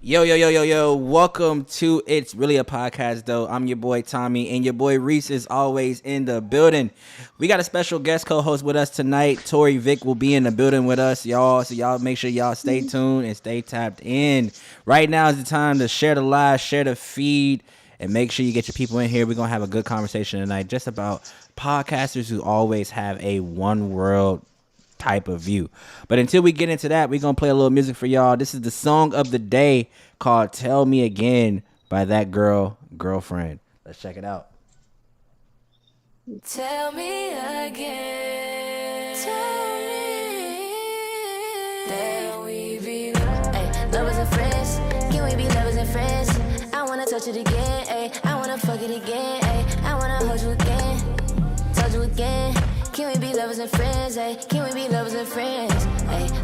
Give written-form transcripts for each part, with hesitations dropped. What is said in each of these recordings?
Yo. Welcome to It's Really a Podcast, though. I'm your boy Tommy, and your boy Reese is always in the building. We got a special guest co-host with us tonight. Tori Vic will be in the building with us, y'all. So y'all make sure y'all stay tuned and stay tapped in. Right now is the time to share the live, share the feed, and make sure you get your people in here. We're going to have a good conversation tonight just about podcasters who always have a one world type of view. But until we get into that, we're gonna play a little music for y'all. This is the song of the day called Tell Me Again by That Girlfriend. Let's check it out. Tell me again. Tell me that we be lovers and friends. Can we be lovers and friends? I wanna touch it again. I wanna fuck it again. I wanna hold you again. Touch you again. Can we be lovers and friends? Can we be lovers and friends?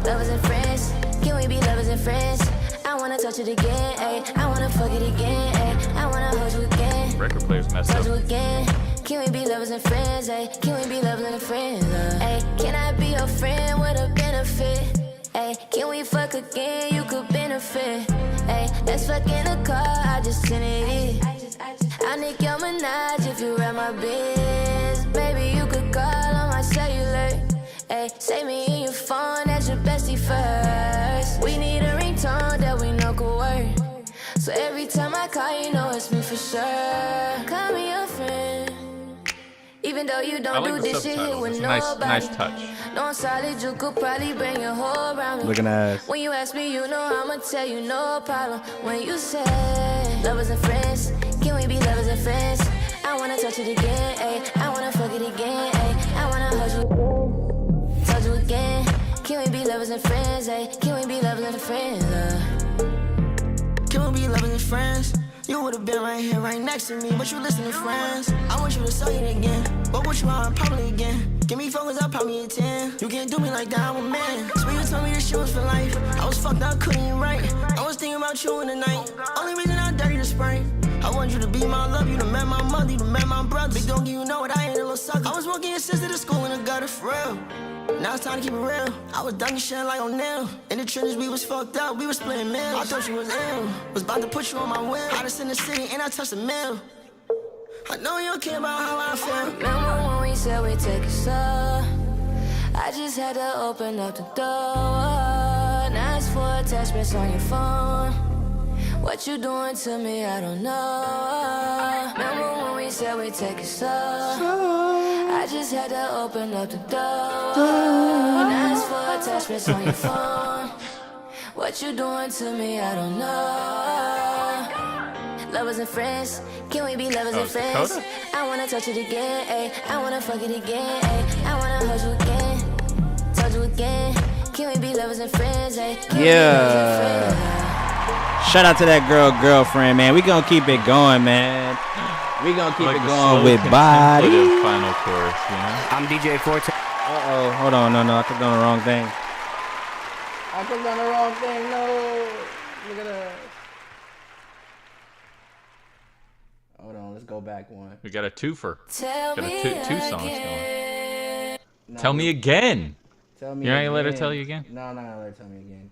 Lovers and friends. Can we be lovers and friends? I wanna touch it again. I wanna fuck it again. I wanna hold you again. Record players messed touch up. You again. Can we be lovers and friends? Can we be lovers and friends? Can I be your friend with a benefit? Can we fuck again? You could benefit. Let's fuck in the car. I just sent it in. I'll nick your Minaj if you ride my biz. Baby, you could call on my cellular. Save me in your phone, that's your bestie first. We need a ringtone that we know could work. So every time I call, you know it's me for sure. Call me your friend. Even though you don't do this shit here with nobody. Nice touch. No, I'm solid, you could probably bring your whole around me. Looking at us. When you ask me, you know I'ma tell you no problem. When you say lovers and friends, can we be lovers and friends? I wanna touch it again, I wanna fuck it again, I wanna hold you again, touch you again. Can we be lovers and friends, can we be lovers and friends? Can we be lovers and friends? You would've been right here, right next to me, but you listen to friends. I want you to say it again, but what you are, probably again. Give me focus, I'll probably a 10. You can't do me like that, I'm a man. Sweet told me this shit was for life. I was fucked up, couldn't even write. I was thinking about you in the night. Only reason I dirty the spring. I want you to be my love, you to met my mother, you to met my brother. Big don't give you know what I ain't a little sucker. I was walking your sister to school in the gutter for real. Now it's time to keep it real. I was dunking shit like O'Neal. In the trenches we was fucked up, we was splitting meals. I thought you was ill, was about to put you on my wheel. I just in the city and I touched the mill. I know you don't care about how I feel. Remember when we said we'd take it slow? I just had to open up the door. Now it's for attachments on your phone. What you doing to me, I don't know. Remember when we said we'd take it slow? I just had to open up the door. Now it's for attachments on your phone. What you doing to me, I don't know. Lovers and friends, can we be lovers and friends? Dakota? I wanna touch it again, I wanna fuck it again, I wanna hold you again, touch you again. Can we be lovers and friends? Can we be lovers and friends? Shout out to That Girlfriend, man. We gonna keep it going, man. We gonna keep Like it the going slow, with body. contemplative final chorus, you know? I'm DJ Forte. Uh-oh, hold on, no, I clicked on the wrong thing. No. Look at that. Hold on, let's go back one. We got a twofer. Tell Got me two songs going. again. No, Tell me again. Tell me You're not gonna let her again. tell you again? No, I'm not gonna let her tell me again.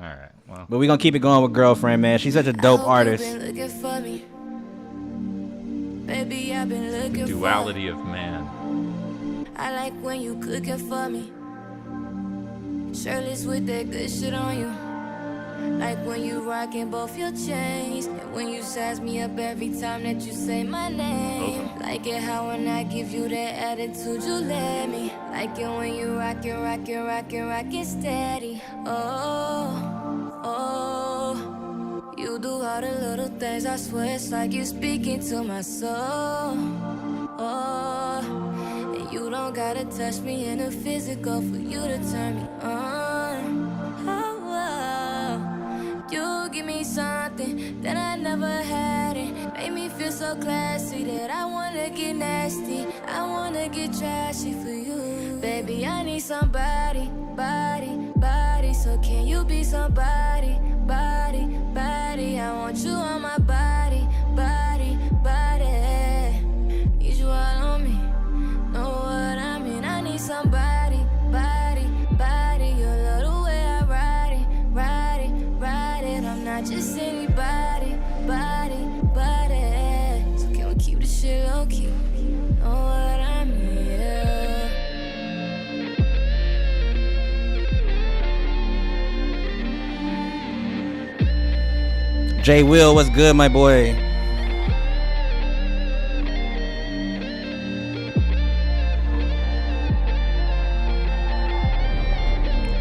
All right. Well, But we gonna keep it going with Girlfriend, man. She's such a dope artist. Been looking for me. Baby, I've been looking duality of man. for me. I like when you cooking for me. Shirtless with that good shit on you. Like when you rocking both your chains. And when you size me up every time that you say my name. Like it how when I give you that attitude you let me. Like it when you rockin' steady. Oh. You do all the little things, I swear it's like you're speaking to my soul. Oh, and you don't gotta touch me in the physical for you to turn me on. Oh, you give me something that I never had. It made me feel so classy that I wanna get nasty. I wanna get trashy for you. Baby, I need somebody, body. So can you be somebody, body? I want you on my body. Need you all on me, know what I mean? I need somebody, body. You love the way I ride it. I'm not not just anybody, body. So can we keep this shit low key? Know what I mean? Yeah. Jay Will, what's good, my boy?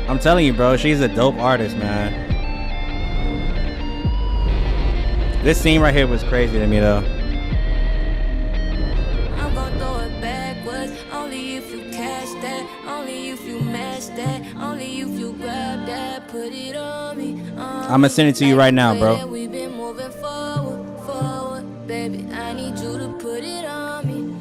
I'm telling you, bro, she's a dope artist, man. This scene right here was crazy to me, though. I'm gonna throw it backwards. Only if you catch that. Only if you match that. Only if you grab that. Put it on me. I'ma send it to you right now, bro. We've been moving forward, baby. I need you to put it on me.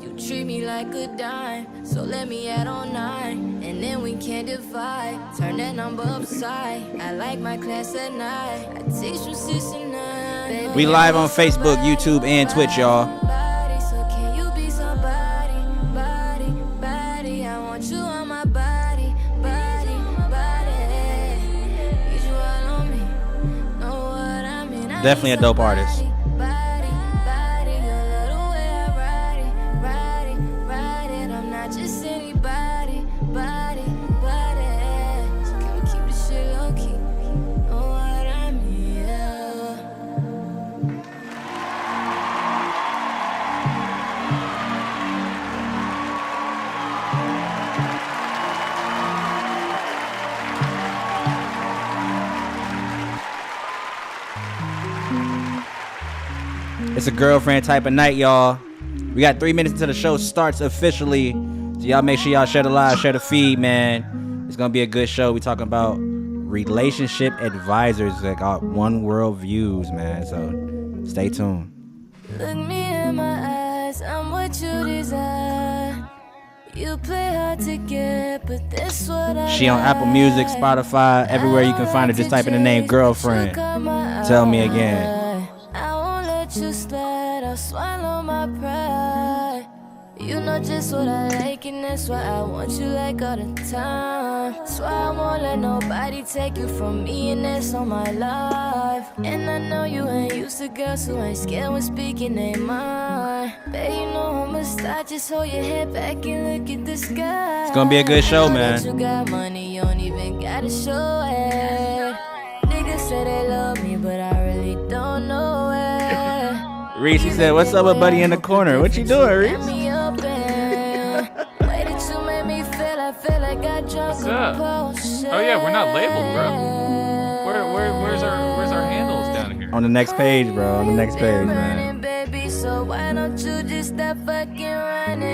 You treat me like a dime, so let me add on 9, and then we can divide. Turn that number upside. I like my class at night. I teach from 6 to 9. Baby, We live on Facebook, YouTube, and Twitch, y'all. So can you be somebody, body? I want you on my body. Need you all on me. Know what I mean? I Definitely need a dope artist. somebody, body. You love the way I ride it. I'm not just anybody, body. So can we keep this shit low key? Know what I mean? Yeah. It's a girlfriend type of night, y'all. We got 3 minutes until the show starts officially. So y'all make sure y'all share the live, share the feed, man. It's gonna be a good show. We talking about relationship advisors that got one world views, man. So stay tuned. Look me in my eyes, I'm what you desire. You play hard to get, but that's what I She on Apple Music, Spotify, everywhere you can find her. Just type in the name girlfriend. Tell me again. I won't let you slide, I'll swallow my pride. You know just what I like, and that's why I want you like all the time. That's why I won't let nobody take you from me, and that's on my life. And I know you ain't used to girls who ain't scared when speaking their mind. Babe, you know I'm a star, just hold your head back and look at the sky. It's gonna be a good show, I know man. that you got money, you don't even gotta show it. Niggas say they love me, but I really don't know it. Reese, he said, "What's up with Buddy in the corner? What you doing, Reese?" What's up? Oh yeah, we're not labeled, bro. Where's our handles down here? On the next page, bro. On the next page, man. Baby, so why don't you just stop fucking running?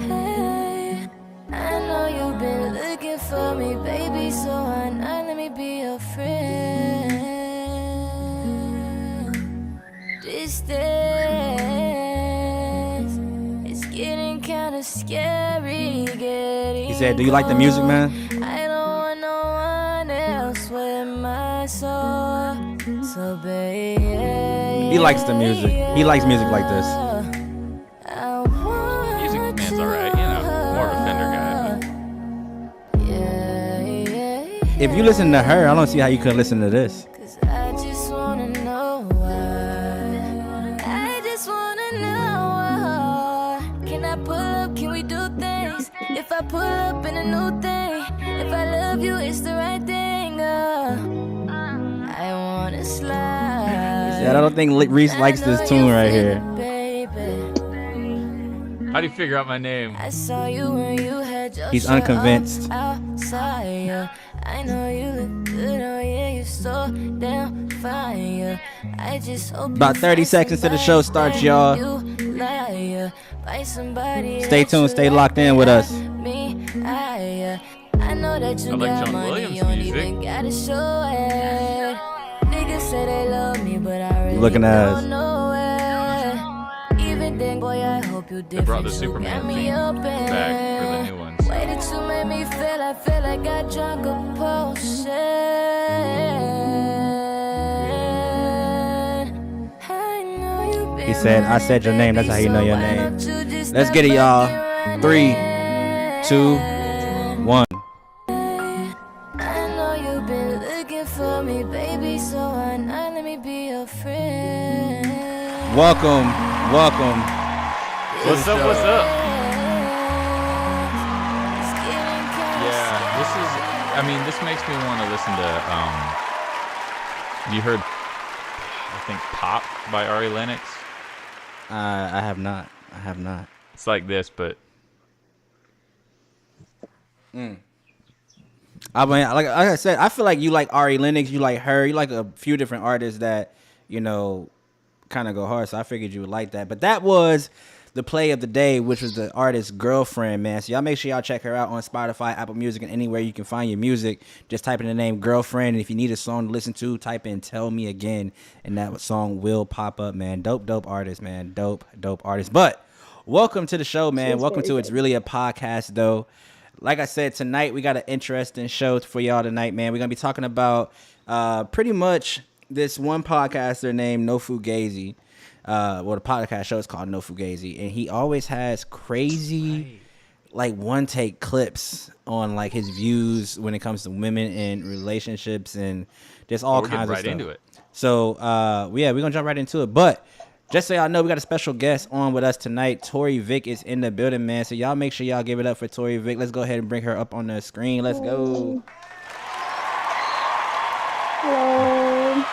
Hey, I know you've been looking for me, baby, so why not let me be your friend? Distance, it's getting kinda scary. He said, "Do you like the music, man?" I don't want no one else with my soul. So baby, He likes the music. He likes music like this. Music man's alright, you know, more of a Fender guy. But If you listen to her, I don't see how you couldn't listen to this. Cause I just wanna know why. I just wanna know why. Can I pull up? Can we do things? If I pull up in a new thing, if I love you, it's the right thing. I wanna slide. He said, "I don't think Reese likes this tune right here." how do you figure out my name? I saw you when you had your He's shirt unconvinced. outside, yeah. I know you look good, oh yeah, you so damn fine, yeah. I just hope About 30 seconds till the show starts, y'all. Stay tuned, stay locked in with us. I know that you I like got John money, Williams you don't music. even gotta show it. Niggas say they love me, but I really Looking at us. don't know it. Even then, boy, I hope you They brought the different. You got Superman me theme open. back for the new ones. Way that you made me feel, I feel like I drunk a potion. I know you been He said, "I said your name. That's how you know your name." Let's get it, y'all. 3, 2, 1. I know know you've been looking for me, baby, so why not let me be your friend? Welcome. What's up? Yeah, this makes me want to listen to, you heard, I think, Pop by Ari Lennox? I have not. It's like this, but... I mean, like I said, I feel like you like Ari Lennox, you like her, you like a few different artists that, kind of go hard. So I figured you would like that. But that was the play of the day, which was the artist's Girlfriend, man. So y'all make sure y'all check her out on Spotify, Apple Music, and anywhere you can find your music. Just type in the name Girlfriend. And if you need a song to listen to, type in Tell Me Again, and that song will pop up, man. Dope artist, man. Dope artist. But welcome to the show, man. Welcome to It's Really a Podcast, though. Like I said, tonight we got an interesting show for y'all tonight, man. We're going to be talking about pretty much this one podcaster named No Fugazi. The podcast show is called No Fugazi. And he always has crazy, like, one-take clips on, like, his views when it comes to women and relationships and just all kinds of stuff. Into it. So, we're going to jump right into it. But just so y'all know, we got a special guest on with us tonight. Tori Vick is in the building, man. So y'all make sure y'all give it up for Tori Vick. Let's go ahead and bring her up on the screen. Let's go. Hello.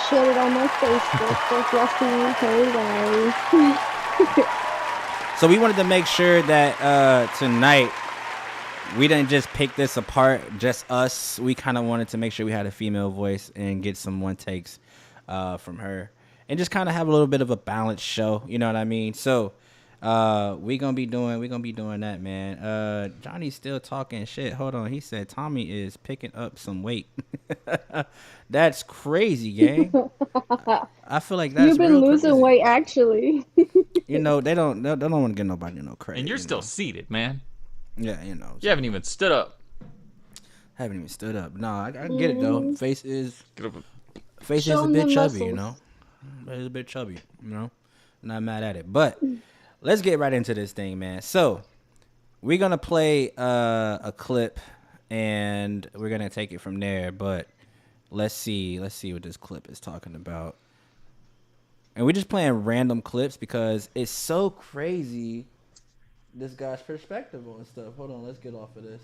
Share it on my Facebook. Y'all see me. Hey guys. So we wanted to make sure that tonight we didn't just pick this apart, just us. We kind of wanted to make sure we had a female voice and get some one takes from her, and just kind of have a little bit of a balanced show. You know what I mean? So we gonna be doing that, man. Johnny's still talking shit. Hold on, he said Tommy is picking up some weight. That's crazy, gang. I feel like that's you've been losing crazy. Weight, actually. They don't want to get nobody no credit. And you're still seated, man. Yeah, You haven't even stood up. No, I get it though. Face is Show a bit chubby, muscles. It's a bit chubby, Not mad at it. But let's get right into this thing, man. So we're gonna play a clip and we're gonna take it from there. But let's see what this clip is talking about. And we're just playing random clips because it's so crazy. This guy's perspective on stuff. Hold on, let's get off of this.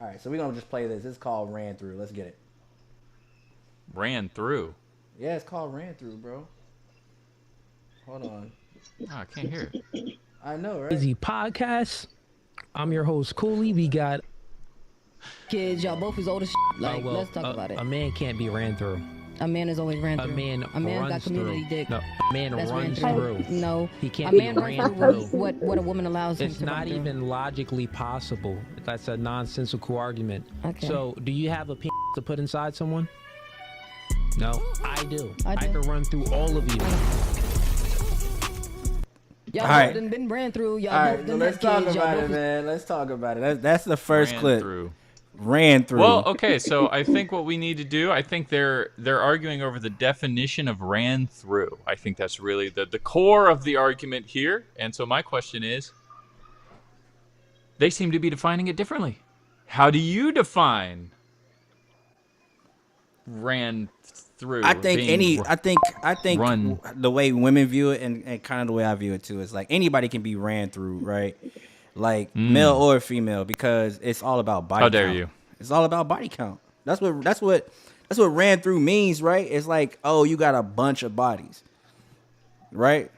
All right, so we're gonna just play this. It's called Ran Through. Let's get it. Ran through? Yeah, it's called Ran Through, bro. Hold on. Oh, I can't hear it. I know, right? Easy podcast. I'm your host, Cooley. We got kids. Y'all both is old as shit. Like, let's talk about it. A man can't be ran through. A man is always ran through. A man got runs community through. dick. No, a man That's runs ran through. No, He can't a be man ran runs through. through what a woman allows him It's to not run through. even logically possible. That's a nonsensical argument. Okay. So, do you have a penis to put inside someone? No, I do. I do. can run through all of you. Y'all All right. both done been ran through. Y'all All both right, done let's had talk kids. about Y'all it, both man. Let's talk about it. That's the first Ran clip. through. Ran through. Well, okay, so I think what we need to do, I think they're arguing over the definition of ran through. I think that's really the core of the argument here. And so my question is, they seem to be defining it differently. How do you define ran through? I think run. the way women view it and kind of the way I view it too is like anybody can be ran through, right? Like male or female, because it's all about body count. How dare you? It's all about body count. That's what ran through means, right? It's like, oh, you got a bunch of bodies, right?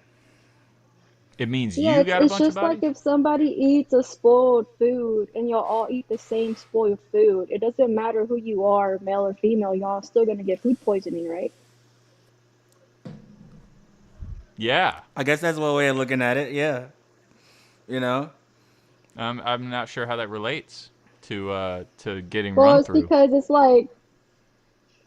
It means Yeah, you got a it's bunch of just like bodies? if somebody eats a spoiled food and y'all all eat the same spoiled food. It doesn't matter who you are, male or female, y'all still gonna get food poisoning, right? Yeah. I guess that's one way of looking at it. Yeah, I'm not sure how that relates to getting Well, run it's through. because it's like,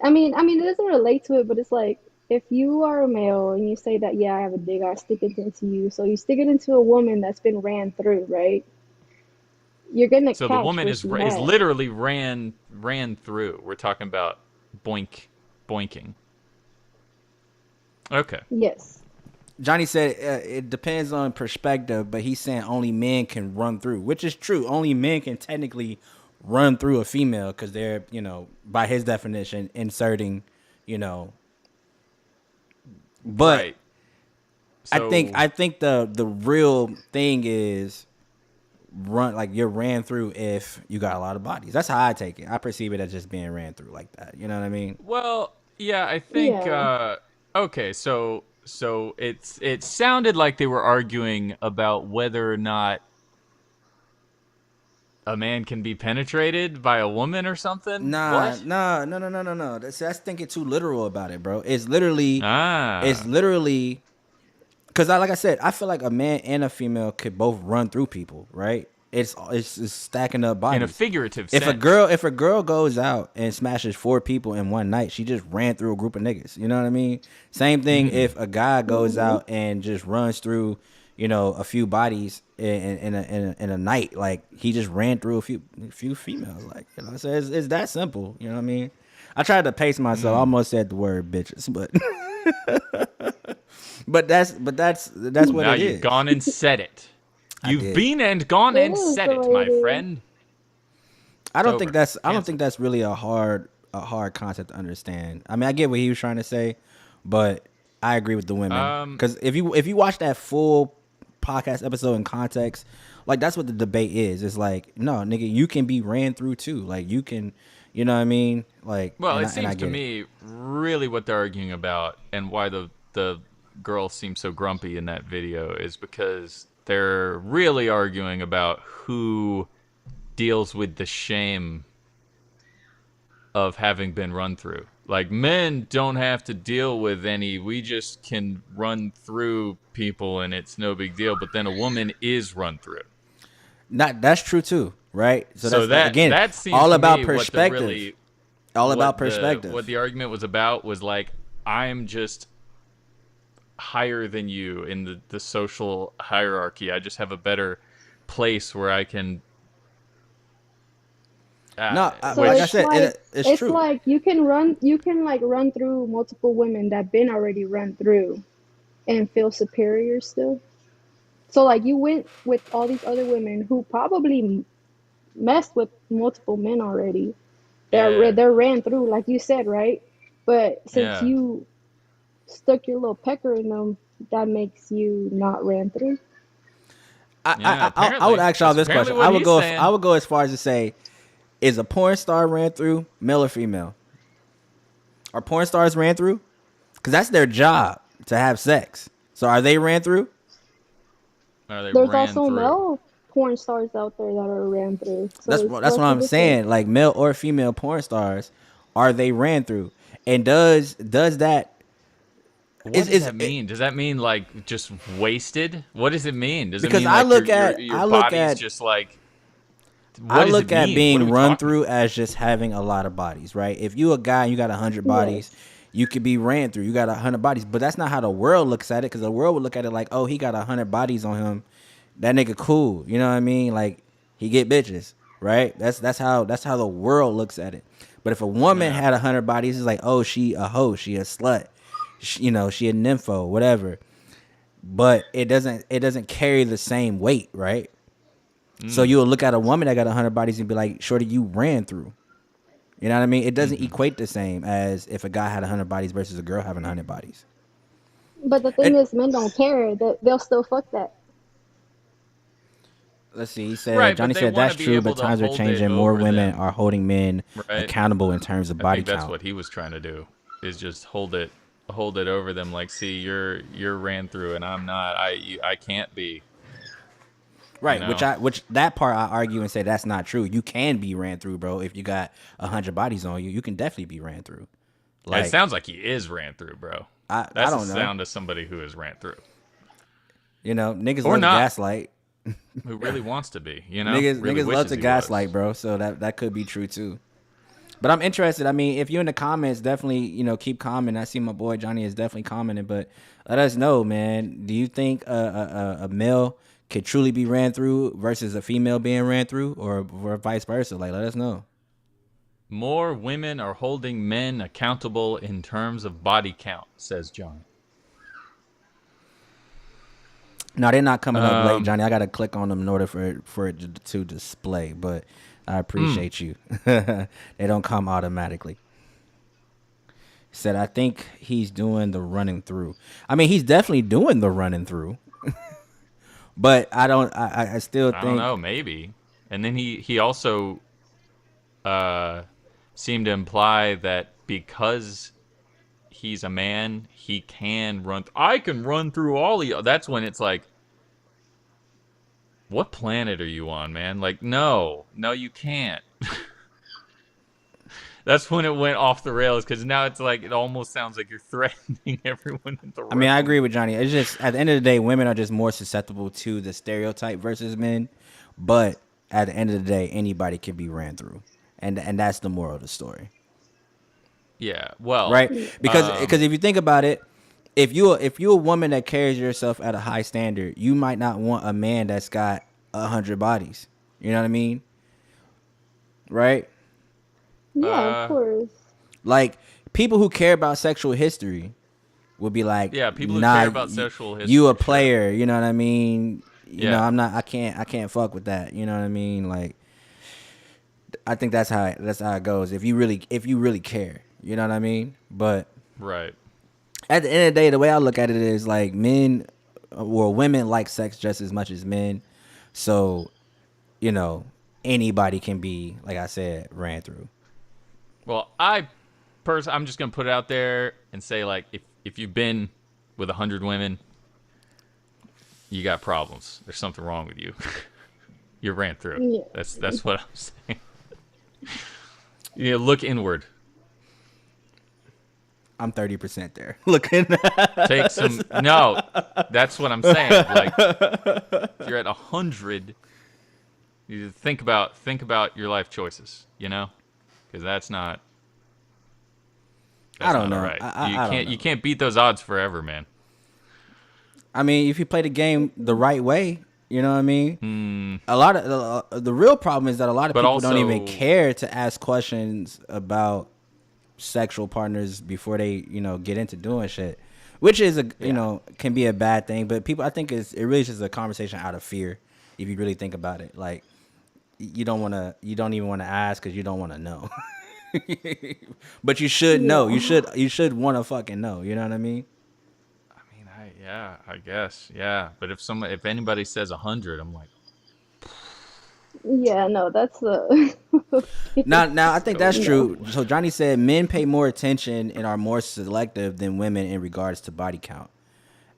I mean, it doesn't relate to it, but it's like if you are a male and you say that, yeah, I have a dick, I stick it into you. So you stick it into a woman that's been ran through, right? You're gonna So catch the woman what is you is have. literally ran through. We're talking about boinking. Okay. Yes. Johnny said it depends on perspective, but he's saying only men can run through, which is true. Only men can technically run through a female because they're, by his definition, inserting, you know. But Right. So I think the real thing is you're ran through if you got a lot of bodies. That's how I take it. I perceive it as just being ran through like that. You know what I mean? well, yeah, I think Yeah. okay, so it sounded like they were arguing about whether or not a man can be penetrated by a woman or something. Nah, What? nah, no, no, no, no, no. That's thinking too literal about it, bro. It's Ah. literally, because like I said, I feel like a man and a female could both run through people, right? It's stacking up In a bodies. figurative If a sense. girl goes out and smashes 4 people in one night, she just ran through a group of niggas. You know what I mean? Same thing Mm. if a guy goes Hmm. out and just runs through, a few bodies in a night. Like he just ran through a few females. Like so it's that simple. You know what I mean? I tried to pace myself. I Mm. almost said the word bitches, but but that's what Now it you've is. gone and said it. I You've did. been and gone It and is said the it, way my it is. friend. I It's don't think over. that's I don't Cancel. think that's really a hard concept to understand. I mean, I get what he was trying to say, but I agree with the women Um because if you watch that full podcast episode in context, like that's what the debate is. It's like, no, nigga, you can be ran through too. Like you can, you know what I mean? Like, Well, and it I seems to get it. me really what they're arguing about and why the girl seems so grumpy in that video is because they're really arguing about who deals with the shame of having been run through. Like men don't have to deal with any, we just can run through people and it's no big deal, but then a woman is run through. Not that's true too, right? So So that's that that again, that seems all to about me what the perspective. really All about what perspective. the argument was about was like I'm just higher than you in the social hierarchy. I just have a better place where I can No, So like I which said, it's it's true. like you can like run through multiple women that been already run through and feel superior still. So like you went with all these other women who probably messed with multiple men already. yeah, They're ran through like you said, right? But since yeah. you stuck your little pecker in them, that makes you not ran through. Yeah, I would apparently. ask y'all That's this apparently question. what he's I saying. would go as far as to say, is a porn star ran through, male or female? Are porn stars ran through? Because that's their job to have sex. So are they ran through? Or they There's ran also through. male porn stars out there that are ran through. So That's it's that's what what's the I'm difference? saying. Like male or female porn stars, are they ran through? And does that What does is that it, mean? Does that mean like just wasted? What does it mean? Does it because mean like your I look body's at just like I what does it look at mean? What are being we run talking through about? as just having a lot of bodies, right? If you a guy and you got 100 bodies, Yes. you could be ran through. You got 100 bodies, but that's not how the world looks at it. Because the world would look at it like, oh, he got 100 bodies on him. That nigga cool. You know what I mean? Like he get bitches, right? That's how the world looks at it. But if a woman Yeah. had 100 bodies, it's like, oh, she a hoe, she a slut, she a nympho, whatever. But it doesn't carry the same weight, right? So Mm. you'll look at a woman that got 100 bodies and be like, shorty, you ran through. You know what I mean? It doesn't Hmm. equate the same as if a guy had 100 bodies versus a girl having 100 bodies. But the And thing is, men don't care. They'll still fuck that. let's see, he said, Right, but Johnny they said, want that's to be true, able but to times are hold it changing. More over women them, are holding men right? accountable in terms of I body think that's count. what he was trying to do. Is just hold it over them like, see, you're ran through and I'm not. I can't be, you Right, know. which that part I argue and say that's not true. You can be ran through, bro. If you got 100 bodies on you, you can definitely be ran through. It Like sounds like he is ran through, bro. I That's the don't know. sound of somebody who is ran through. Niggas Or love to not. gaslight. Who really wants to be, Niggas Really niggas love wishes to he gaslight, was. bro. So that could be true too. But I'm interested. I mean, if you're in the comments, definitely, keep commenting. I see my boy Johnny is definitely commenting, but let us know, man. Do you think a male could truly be ran through versus a female being ran through, or vice versa? Like, let us know. More women are holding men accountable in terms of body count, says John. No, they're not coming up late, Johnny. I gotta click on them in order for it to display. But I appreciate you. They don't come automatically. Said I think he's doing the running through. I mean, he's definitely doing the running through. But I don't. I still think. I don't know. Maybe. And then he also seemed to imply that because he's a man, he can run. I can run through all of you. That's when it's like, what planet are you on, man? Like, no, you can't. That's when it went off the rails, because now it's like it almost sounds like you're threatening everyone in the room. I mean, I agree with Johnny. It's just at the end of the day, women are just more susceptible to the stereotype versus men. But at the end of the day, anybody can be ran through, and that's the moral of the story. Yeah, well, right? Because if you think about it, if you're a woman that carries yourself at a high standard, you might not want a man that's got 100 bodies. You know what I mean? Right? Yeah, of course. Like people who care about sexual history would be like, yeah, people who nah, care about sexual history. You a player, you know what I mean? You Yeah. know, I'm not. I can't fuck with that. You know what I mean? Like, I think that's how it goes. If you really care, you know what I mean? But right. At the end of the day, the way I look at it is like women like sex just as much as men. So, you know, anybody can be, like I said, ran through. Well, I'm just gonna put it out there and say, like, if you've been with 100 women, you got problems. There's something wrong with you. You ran through. Yeah. That's what I'm saying. You know, look inward. I'm 30% there. Looking. Take some. No, that's what I'm saying. Like, if you're at 100, you think about your life choices. You know, because that's not. I don't know. Right. You can't beat those odds forever, man. I mean, if you play the game the right way, you know what I mean. A lot of the real problem is that a lot of people don't even care to ask questions about sexual partners before they, you know, get into doing shit, which is you know, can be a bad thing. But people, I think it really is just a conversation out of fear. If you really think about it, like you don't even want to ask because you don't want to know. But you should know. You should want to fucking know. You know what I mean? I guess. Yeah. But if anybody says 100, I'm like, yeah, no, that's now I think that's true. So Johnny said men pay more attention and are more selective than women in regards to body count.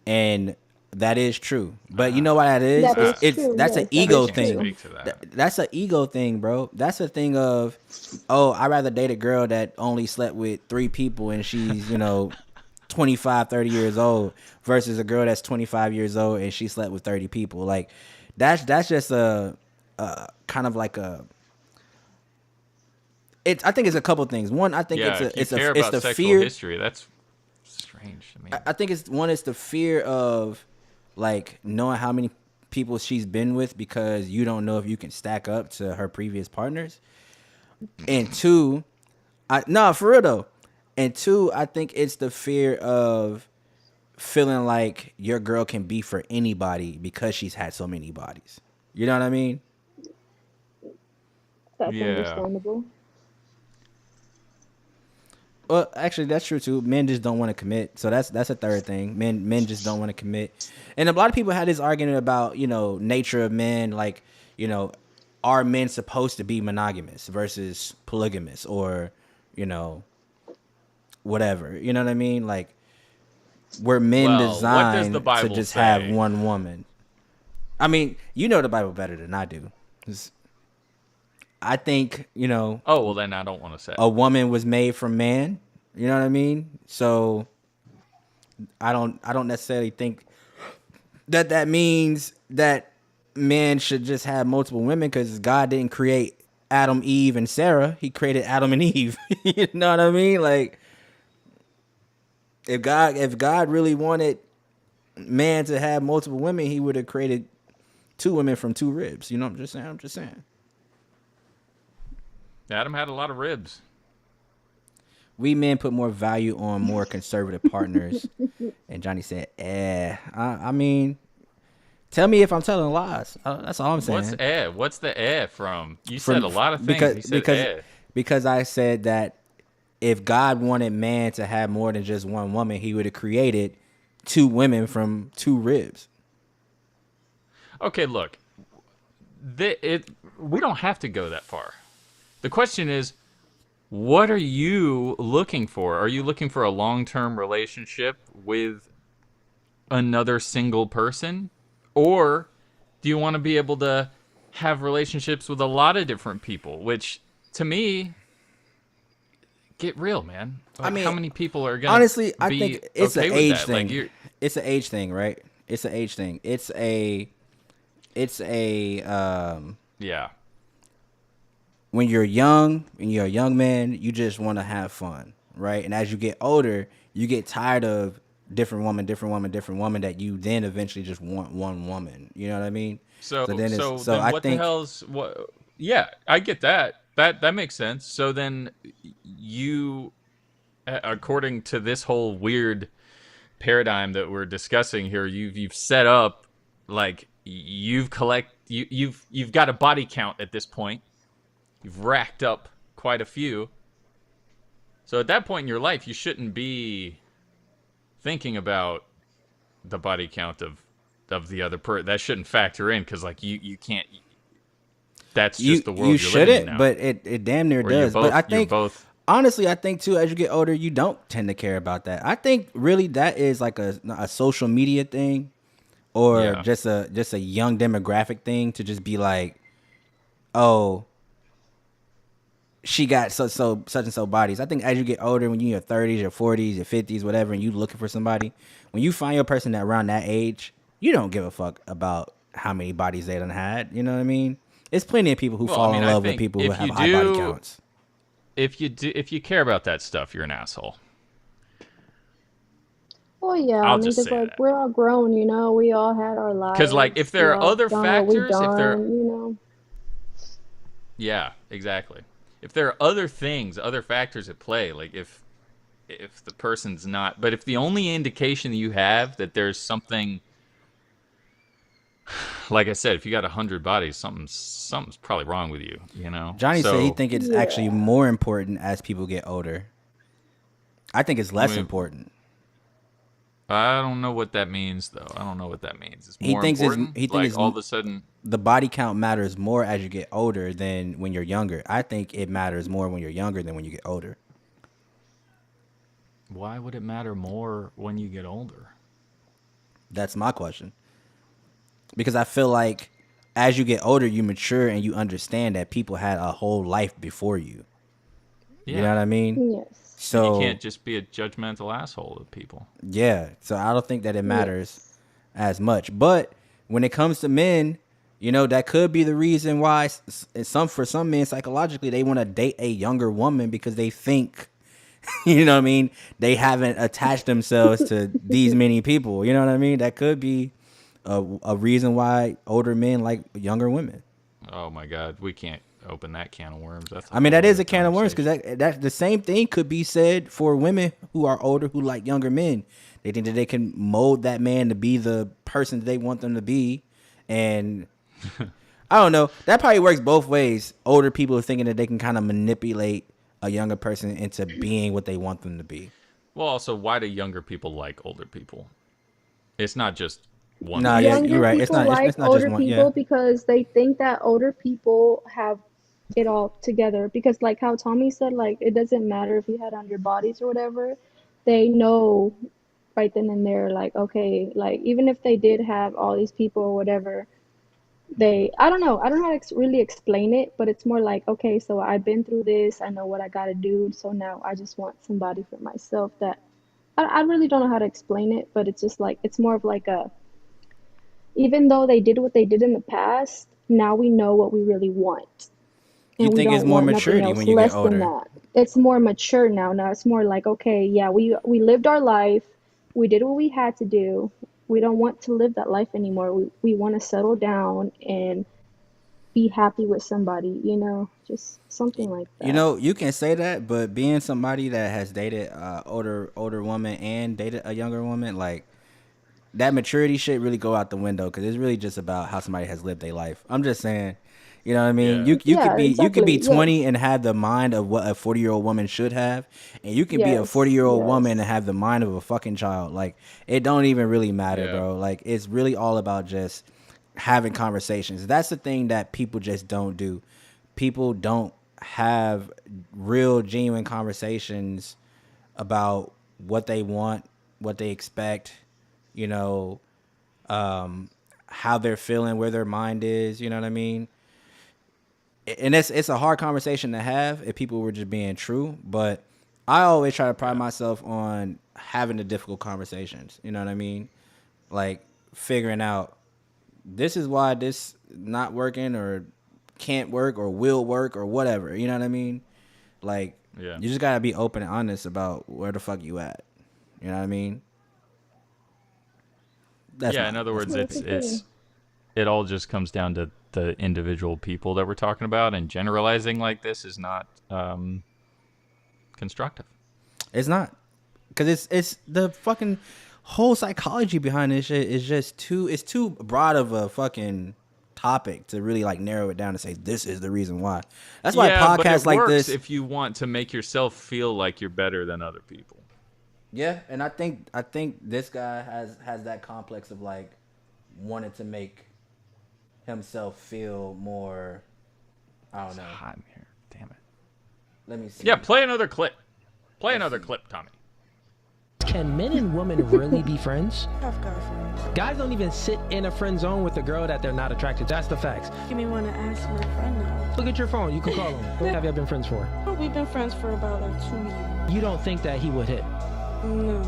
And that is true. But you know what that is? That's an ego thing. That's an ego thing, bro. That's a thing of, oh, I'd rather date a girl that only slept with 3 people and she's, you know, 25, 30 years old versus a girl that's 25 years old and she slept with 30 people. Like that's just a kind of like a. I think it's a couple things. One, I think it's the fear. History. That's strange. I mean, I think it's the fear of like knowing how many people she's been with because you don't know if you can stack up to her previous partners. And two, for real though. And two, I think it's the fear of feeling like your girl can be for anybody because she's had so many bodies. You know what I mean? That's understandable. Well, actually, that's true too. Men just don't want to commit, so that's a third thing. Men just don't want to commit, and a lot of people had this argument about, you know, nature of men, like, you know, are men supposed to be monogamous versus polygamous, or, you know, whatever. You know what I mean? Like, were men designed to just have one woman? I mean, you know the Bible better than I do. I think, you know. Oh, well, then I don't want to say. A woman was made from man. You know what I mean? So I don't necessarily think that means that men should just have multiple women, because God didn't create Adam, Eve, and Sarah. He created Adam and Eve. You know what I mean? Like, if God really wanted man to have multiple women, he would have created 2 women from 2 ribs. You know what I'm just saying. Adam had a lot of ribs. We men put more value on more conservative partners. And Johnny said, I mean, Tell me if I'm telling lies. That's all I'm saying. What's What's the from? You From- said a lot of things. because You said because I said that if God wanted man to have more than just one woman, he would have created two women from two ribs. Okay, look. We don't have to go that far. The question is, what are you looking for? Are you looking for a long-term relationship with another single person? Or do you want to be able to have relationships with a lot of different people? Which, to me, get real, man. Like, I mean, how many people are going to honestly, I be think it's okay an with age that? thing. Like, It's an age thing, right? It's an age thing. It's a yeah. when you're young and you're a young man, you just want to have fun, right? And as you get older, you get tired of different woman that you then eventually just want one woman. You know what I mean? So then then what the hell's what? Yeah, I get that. That makes sense. So then you, according to this whole weird paradigm that we're discussing here, you've set up like you've got a body count at this point. You've racked up quite a few. So at that point in your life, you shouldn't be thinking about the body count of the other person. That shouldn't factor in because like you can't. That's just the world you you're living in shouldn't, now. but it damn near Or you're does. But I you're think both. honestly, I think too, as you get older, you don't tend to care about that. I think really that is like a social media thing, or Yeah. just a young demographic thing to just be like, oh, she got such and so bodies. I think as you get older, when you're in your 30s, your 40s, your 50s, whatever, and you looking for somebody, when you find your person that around that age, you don't give a fuck about how many bodies they done had. You know what I mean? It's plenty of people who Well, fall I mean, in I love with think people who if have you high body do- counts. If you care about that stuff, you're an asshole. Well, yeah, I I'll mean, just because say like that. we're all grown, you know, we all had our Because like lives, if we there are all other done what we factors, done, you know. yeah, exactly. If there are other things, other factors at play, like if the person's not, but if the only indication that you have that there's something, like I said, if you got 100 bodies, something's probably wrong with you, you know. Johnny said he So think it's actually Yeah. more important as people get older. I think it's less mean, important. I don't know what that means, though. I don't know what that means. It's He more thinks important. he thinks Like it's all of a sudden, the body count matters more as you get older than when you're younger. I think it matters more when you're younger than when you get older. why would it matter more when you get older? That's my question. Because I feel like as you get older, you mature and you understand that people had a whole life before you. Yeah. You know what I mean? Yes. So You can't just be a judgmental asshole with people. yeah. So I don't think that it matters Yes. as much. But when it comes to men, you know, that could be the reason why for some men psychologically they want to date a younger woman because they think, you know what I mean, they haven't attached themselves to these many people. You know what I mean? That could be a reason why older men like younger women. Oh my God, we can't open that can of worms. That's I mean, that whole is a other can of worms conversation. because that the same thing could be said for women who are older who like younger men. They think that they can mold that man to be the person that they want them to be, and I don't know. That probably works both ways. Older people are thinking that they can kind of manipulate a younger person into being what they want them to be. Well, also, why do younger people like older people? It's not just one Nah, yeah, reason. you're Younger right. people It's like not just older one. Yeah, people because they think that older people have it all together. Because like how Tommy said, like it doesn't matter if you had 100 bodies or whatever. They know right then and there, like okay, like even if they did have all these people or whatever, I don't know how to really explain it, but it's more like okay, so I've been through this, I know what I gotta do, so now I just want somebody for myself that I really don't know how to explain it, but it's just like it's more of like a even though they did what they did in the past, now we know what we really want. you And we think it's don't more want nothing maturity else when you get less than older. that. It's more mature now. Now it's more like, okay, yeah, we lived our life. We did what we had to do. We don't want to live that life anymore. We want to settle down and be happy with somebody, you know, just something like You that. know, you can say that, but being somebody that has dated older woman and dated a younger woman, like that maturity shit really go out the window because it's really just about how somebody has lived their life. I'm just saying, you know what I mean? Yeah. You could be exactly. 20 and have the mind of what a 40-year-old woman should have, and you can be a Yes, 40-year-old woman yes. and have the mind of a fucking child. Like it don't even really matter, Yeah. bro. Like it's really all about just having conversations. That's the thing that people just don't do. People don't have real genuine conversations about what they want, what they expect, you know, how they're feeling, where their mind is, you know what I mean? And it's a hard conversation to have if people were just being true, but I always try to pride myself on having the difficult conversations, you know what I mean? Like figuring out this is why this not working or can't work or will work or whatever, you know what I mean? Like Yeah. you just got to be open and honest about where the fuck you at. You know what I mean? In other words, it all just comes down to the individual people that we're talking about, and generalizing like this is not constructive. It's not, because it's the fucking whole psychology behind this shit is just too broad of a fucking topic to really like narrow it down and say this is the reason why. That's why But it podcasts like works this. if you want to make yourself feel like you're better than other people. Yeah, and I think this guy has that complex of like wanting to make himself feel more. I don't know. It's hot in here. Damn it. Let me see. Yeah, play another clip. Play another clip, Tommy. Can men and women really be friends? Have guy friends. Guys don't even sit in a friend zone with a girl that they're not attracted to. That's the facts. Give me one to ask my friend now. Look at your phone. You can call him. How long have you been friends for? Oh, we've been friends for about like 2 years. You don't think that he would hit? No.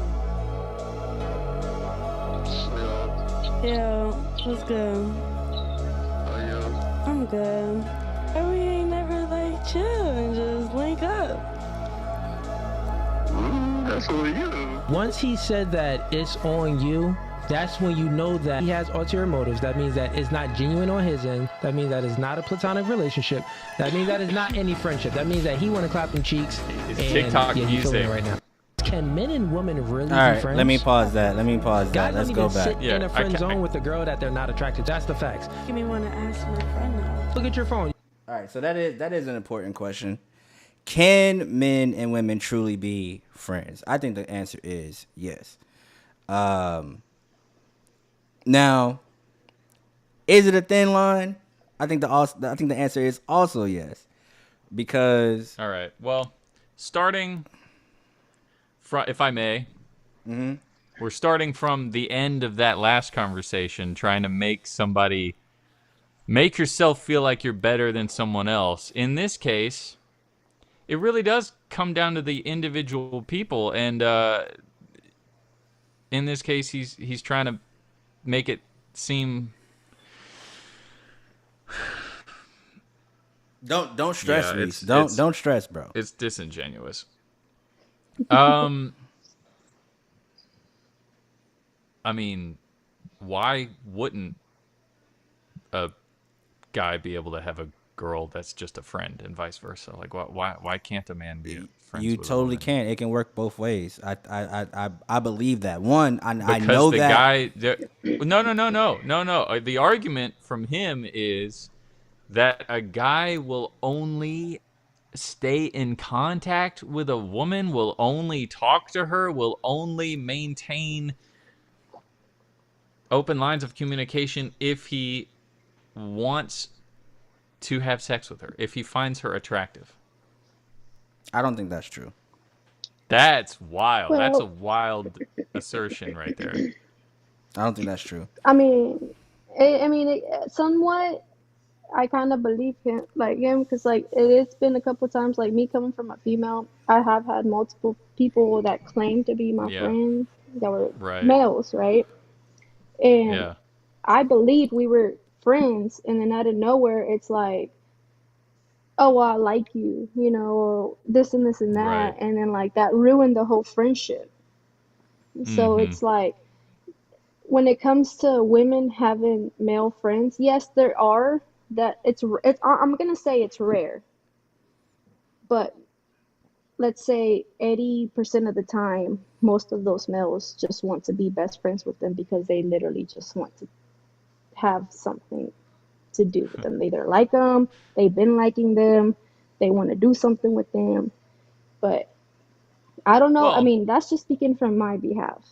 Yeah, what's good? I'm good. And we ain't never like chill and just link up. That's on you. Once he said that it's on you, that's when you know that he has ulterior motives. That means that it's not genuine on his end. That means that it's not a platonic relationship. That means that it's not any friendship. That means that he want to clap them cheeks. It's and TikTok yeah, you feeling music it right now. Can men and women really All right, be friends? let me pause that. Guys Let's don't go even back. sit Yeah, in a friend I zone with a girl that they're not attracted to. That's the facts. Give me one to ask my friend now. Look at your phone. All right, so that is an important question. Can men and women truly be friends? I think the answer is yes. Now, is it a thin line? I think the answer is also yes, because All right. Well, starting from, if I may, we're starting from the end of that last conversation, trying to make yourself feel like you're better than someone else. In this case, it really does come down to the individual people, and in this case, he's trying to make it seem. don't stress, Yeah, Reese. it's- Don't stress, bro. It's disingenuous. I mean, why wouldn't a guy be able to have a girl that's just a friend and vice versa? Like, why can't a man be friends You with totally a woman? can. It can work both ways. I believe that. One, I Because know the that. guy, no. The argument from him is that a guy will only stay in contact with a woman, will only talk to her, will only maintain open lines of communication if he wants to have sex with her, if he finds her attractive. I don't think that's true. That's wild. That's a Well- wild assertion right there. I don't think that's true. I mean, somewhat. I kind of believe him, because it's been a couple times, like me coming from a female. I have had multiple people that claim to be my Yeah. friends that were Right. males, right? And Yeah. I believed we were friends, and then out of nowhere, it's like, oh, well, I like you, or this and this and that, Right. and then like that ruined the whole friendship. So Mhm. it's like, when it comes to women having male friends, yes, there are. That I'm gonna say it's rare, but let's say 80% of the time, most of those males just want to be best friends with them because they literally just want to have something to do with them. They either like them, they've been liking them, they want to do something with them. But I don't know. I Well, mean, that's just speaking from my behalf.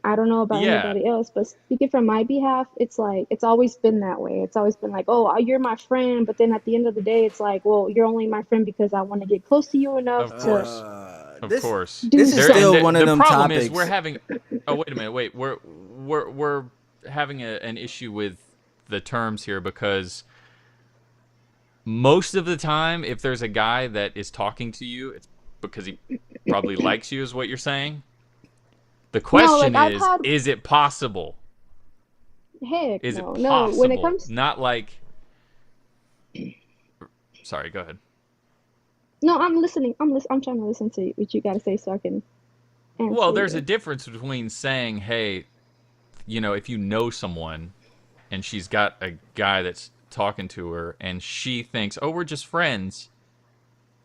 I don't know about yeah. anybody else, but speaking from my behalf, it's like it's always been that way. It's always been like, oh, you're my friend, but then at the end of the day, it's like, well, you're only my friend because I want to get close to you enough Of to course. Of This course. do this is There, and still something. one of the them problem topics. is we're having. Oh, wait a minute. Wait, we're having an issue with the terms here because most of the time, if there's a guy that is talking to you, it's because he probably likes you, is what you're saying. The No, like question I've had is it possible? heck Is no, it no. When it possible? comes, Not like. Sorry, go ahead. no, I'm listening. I'm trying to listen to what you got to say so I can Well, answer there's a you. difference between saying, hey, if you know someone and she's got a guy that's talking to her and she thinks, oh, we're just friends.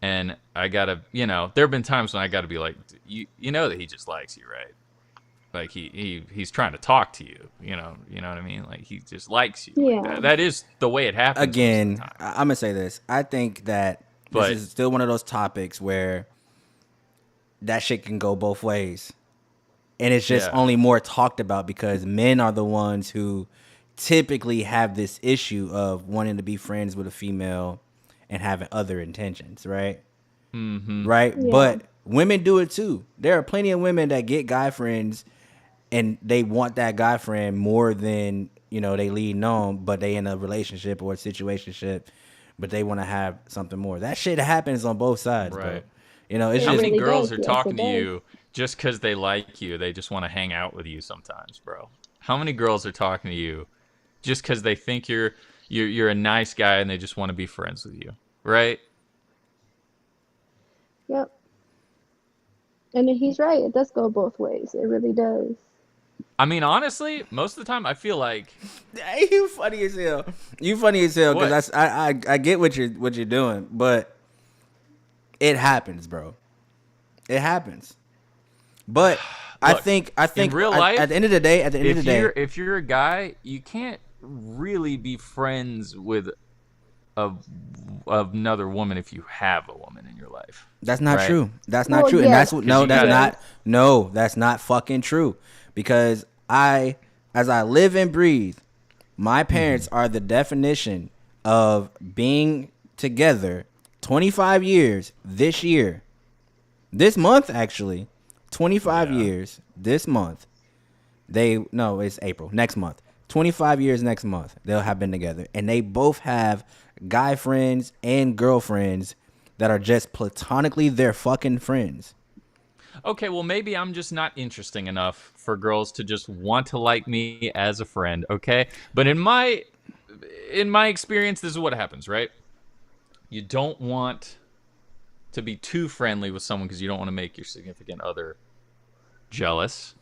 And I gotta, there have been times when I gotta be like, you know that he just likes you, right? Like he's trying to talk to you, you know what I mean? Like he just likes you like Yeah, that. That is the way it happens most of the Again, time. I'm gonna say this. I think that this But is still one of those topics where that shit can go both ways. And it's just yeah, only more talked about because men are the ones who typically have this issue of wanting to be friends with a female and having other intentions, right? mm-hmm. Right? yeah, But women do it too. There are plenty of women that get guy friends and they want that guy friend more than, they lead on, but they in a relationship or a situationship, but they want to have something more. That shit happens on both sides, bro. Right. It's it How just many really girls does. are Yes, talking it to does. you just because they like you? They just want to hang out with you sometimes, bro. How many girls are talking to you just because they think you're a nice guy and they just want to be friends with you, right? Yep. And then he's right. It does go both ways. It really does. I mean, honestly, most of the time I feel like Hey, you funny as hell. You funny as hell what? because I get what you're doing, but it happens, bro. It happens. But I Look, think in real at life, the end of the day, if you're a guy, you can't really be friends with a, another woman if you have a woman in your life. that's not Right? true. That's not Well, true. And yes, that's what 'Cause you that's gotta- not no, that's not fucking true. Because as I live and breathe, my parents are the definition of being together 25 years this year. This month actually. 25 Yeah. years this month. It's April next month. 25 years next month they'll have been together, and they both have guy friends and girlfriends that are just platonically their fucking friends. Okay, well maybe I'm just not interesting enough for girls to just want to like me as a friend, okay? But in my experience, this is what happens, right? You don't want to be too friendly with someone because you don't want to make your significant other jealous.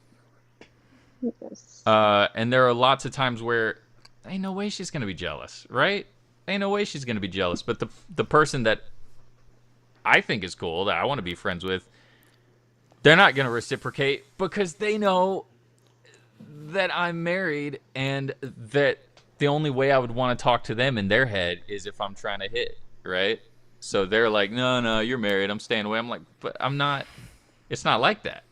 yes. And there are lots of times where ain't no way she's gonna be jealous, right? Ain't no way she's gonna be jealous. But the person that I think is cool, that I want to be friends with, they're not gonna reciprocate because they know that I'm married and that the only way I would want to talk to them in their head is if I'm trying to hit, right? So they're like, no, you're married, I'm staying away. I'm like, but I'm not. It's not like that,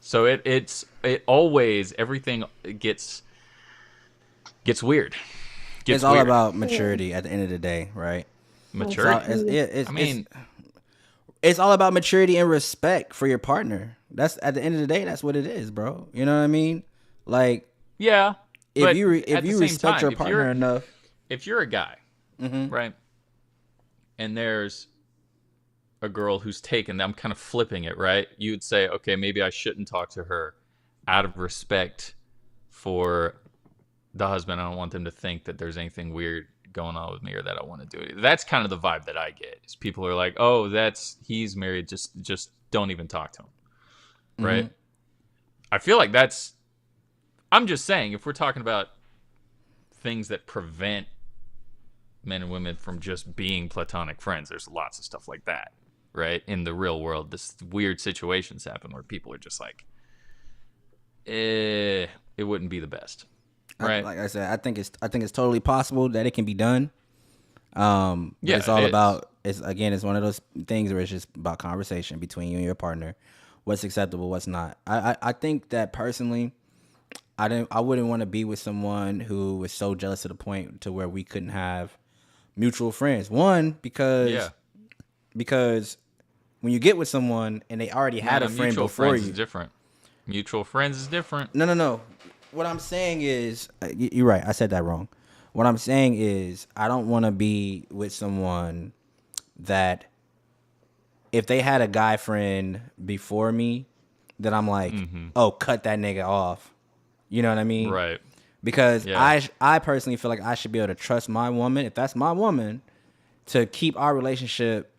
So it always, everything gets weird. It's all about maturity at the end of the day, right? maturity. It's I mean, it's all about maturity and respect for your partner. That's at the end of the day, that's what it is, bro. You know what I mean? Like yeah. if but you at the same respect time, your if partner you're- enough, if you're a guy, right, and there's a girl who's taken, I'm kind of flipping it, right? You'd say, okay, maybe I shouldn't talk to her out of respect for the husband. I don't want them to think that there's anything weird going on with me or that I want to do it. That's kind of the vibe that I get. Is people are like, oh, he's married. Just don't even talk to him, right? I feel like I'm just saying, if we're talking about things that prevent men and women from just being platonic friends, there's lots of stuff like that. right? In the real world, this weird situations happen where people are just like, it wouldn't be the best, right? Like I said, I think it's totally possible that it can be done. But Yeah, it's all it is. about, it's one of those things where it's just about conversation between you and your partner. What's acceptable, what's not. I think that personally, I wouldn't want to be with someone who was so jealous to the point to where we couldn't have mutual friends. One, because when you get with someone and they already had a friend mutual before friends you, is different. Mutual friends is different. No. What I'm saying is, you're right. I said that wrong. What I'm saying is, I don't want to be with someone that, if they had a guy friend before me, that I'm like, oh, cut that nigga off. You know what I mean? Right. Because Yeah. I personally feel like I should be able to trust my woman, if that's my woman, to keep our relationship,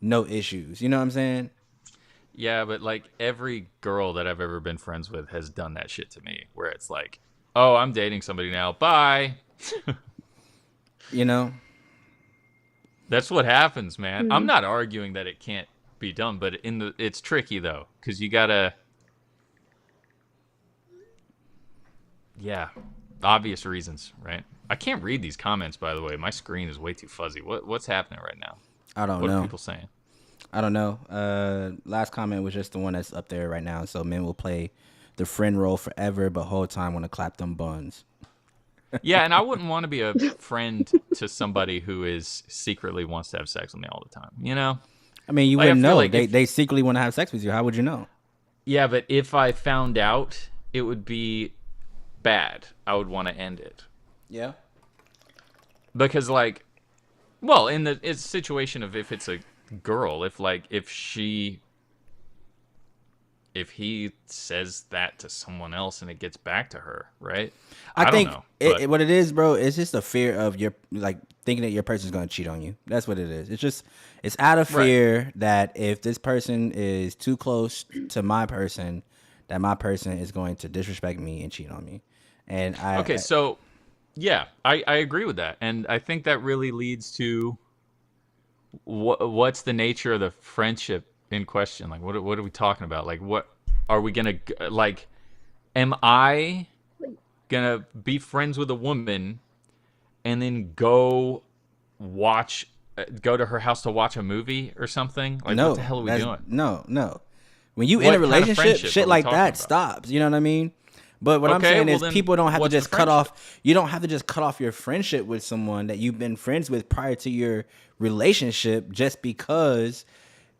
no issues. You know what I'm saying? Yeah, but like every girl that I've ever been friends with has done that shit to me, where it's like, oh, I'm dating somebody now. Bye. You know? That's what happens, man. I'm not arguing that it can't be done, but it's tricky though, because you gotta, obvious reasons, right? I can't read these comments, by the way. My screen is way too fuzzy. What's happening right now? I don't What know. are people saying? I don't know. Last comment was just the one that's up there right now. So men will play the friend role forever, but whole time want to clap them buns. Yeah, and I wouldn't want to be a friend to somebody who is secretly wants to have sex with me all the time. You know? I mean, you Like, I wouldn't feel know. like They secretly want to have sex with you. How would you know? Yeah, but if I found out, it would be bad. I would want to end it. Yeah. Because, like, well, in the situation of if it's a girl, if he says that to someone else and it gets back to her, right? I think don't know, what it is, bro, it's just a fear of your, like, thinking that your person's going to cheat on you. That's what it is. It's out of fear that if this person is too close to my person, that my person is going to disrespect me and cheat on me. And so yeah, I agree with that. And I think that really leads to what's the nature of the friendship in question? Like, what are we talking about? Like, what are we gonna, like, am I gonna be friends with a woman and then go to her house to watch a movie or something? Like, what the hell are we doing? No. When you What in a kind of relationship, friendship shit are we like talking that about? stops. You know what I mean? But what I'm Okay, saying well is, then people don't have to what's the just cut friendship? off. You don't have to just cut off your friendship with someone that you've been friends with prior to your relationship just because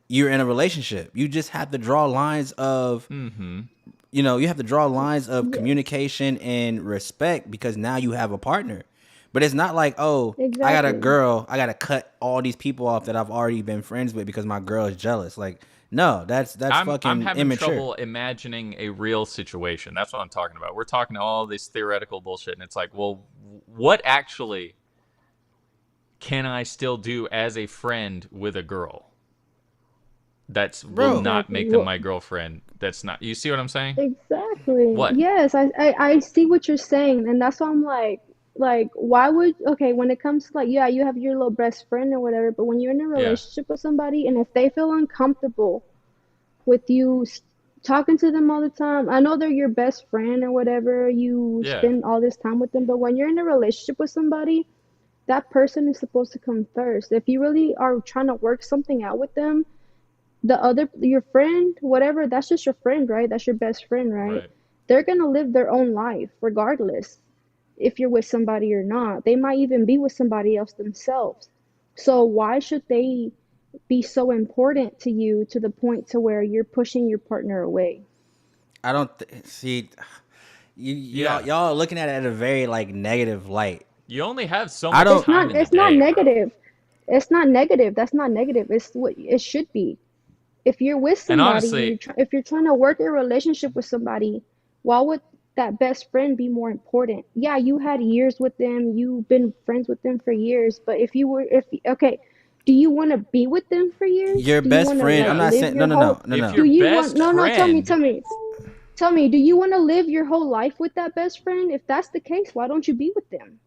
you're in a relationship. You just have to draw lines of, you have to draw lines of communication and respect, because now you have a partner. But it's not like, oh, I got a Exactly. girl, I got to cut all these people off that I've already been friends with because my girl is jealous. Like, no, that's fucking I'm having immature. trouble imagining a real situation. That's what I'm talking about. We're talking all this theoretical bullshit, and it's like, well, what actually can I still do as a friend with a girl will not make them my girlfriend? That's not. You see what I'm saying? Exactly. What? Yes, I see what you're saying, and that's why I'm like, why would, okay, when it comes to, like, yeah, you have your little best friend or whatever, but when you're in a Yeah. relationship with somebody, and if they feel uncomfortable with you talking to them all the time, I know they're your best friend or whatever, you Yeah. spend all this time with them, but when you're in a relationship with somebody, that person is supposed to come first. If you really are trying to work something out with them, your friend, whatever, that's just your friend, right? That's your best friend, right? Right. They're gonna live their own life regardless if you're with somebody or not. They might even be with somebody else themselves. So why should they be so important to you to the point to where you're pushing your partner away? I don't see Yeah. y'all are looking at it at a very, like, negative light. You only have so I much don't- time in the It's not day, bro. negative. It's not negative. That's not negative. It's what it should be. If you're with And somebody, honestly, if you're trying to work a relationship with somebody, why would that best friend be more important? Yeah, you had years with them, you've been friends with them for years, but okay, do you want to be with them for years? Your Do you best want to, friend, like, I'm not live saying, your whole? no. if Do your you best want? No, tell me, friend, tell me. Do you want to live your whole life with that best friend? If that's the case, why don't you be with them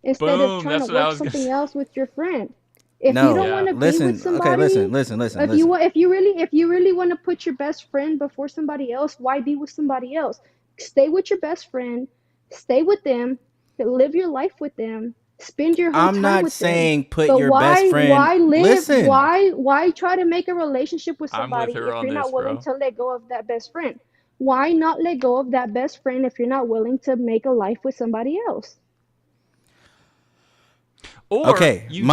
instead of boom, trying to that's what I work was gonna something say. else with your friend? If No. you don't Yeah. want to be Listen. with somebody, Okay. Listen. if you really want to put your best friend before somebody else, why be with somebody else? Stay with your best friend, stay with them, live your life with them, spend your whole I'm time not with them. saying put But your best friend. Listen. why try to make a relationship with I'm with somebody her if on you're this, not willing bro. to let go of that best friend? Why not let go of that best friend if you're not willing to make a life with somebody else? Or Okay. you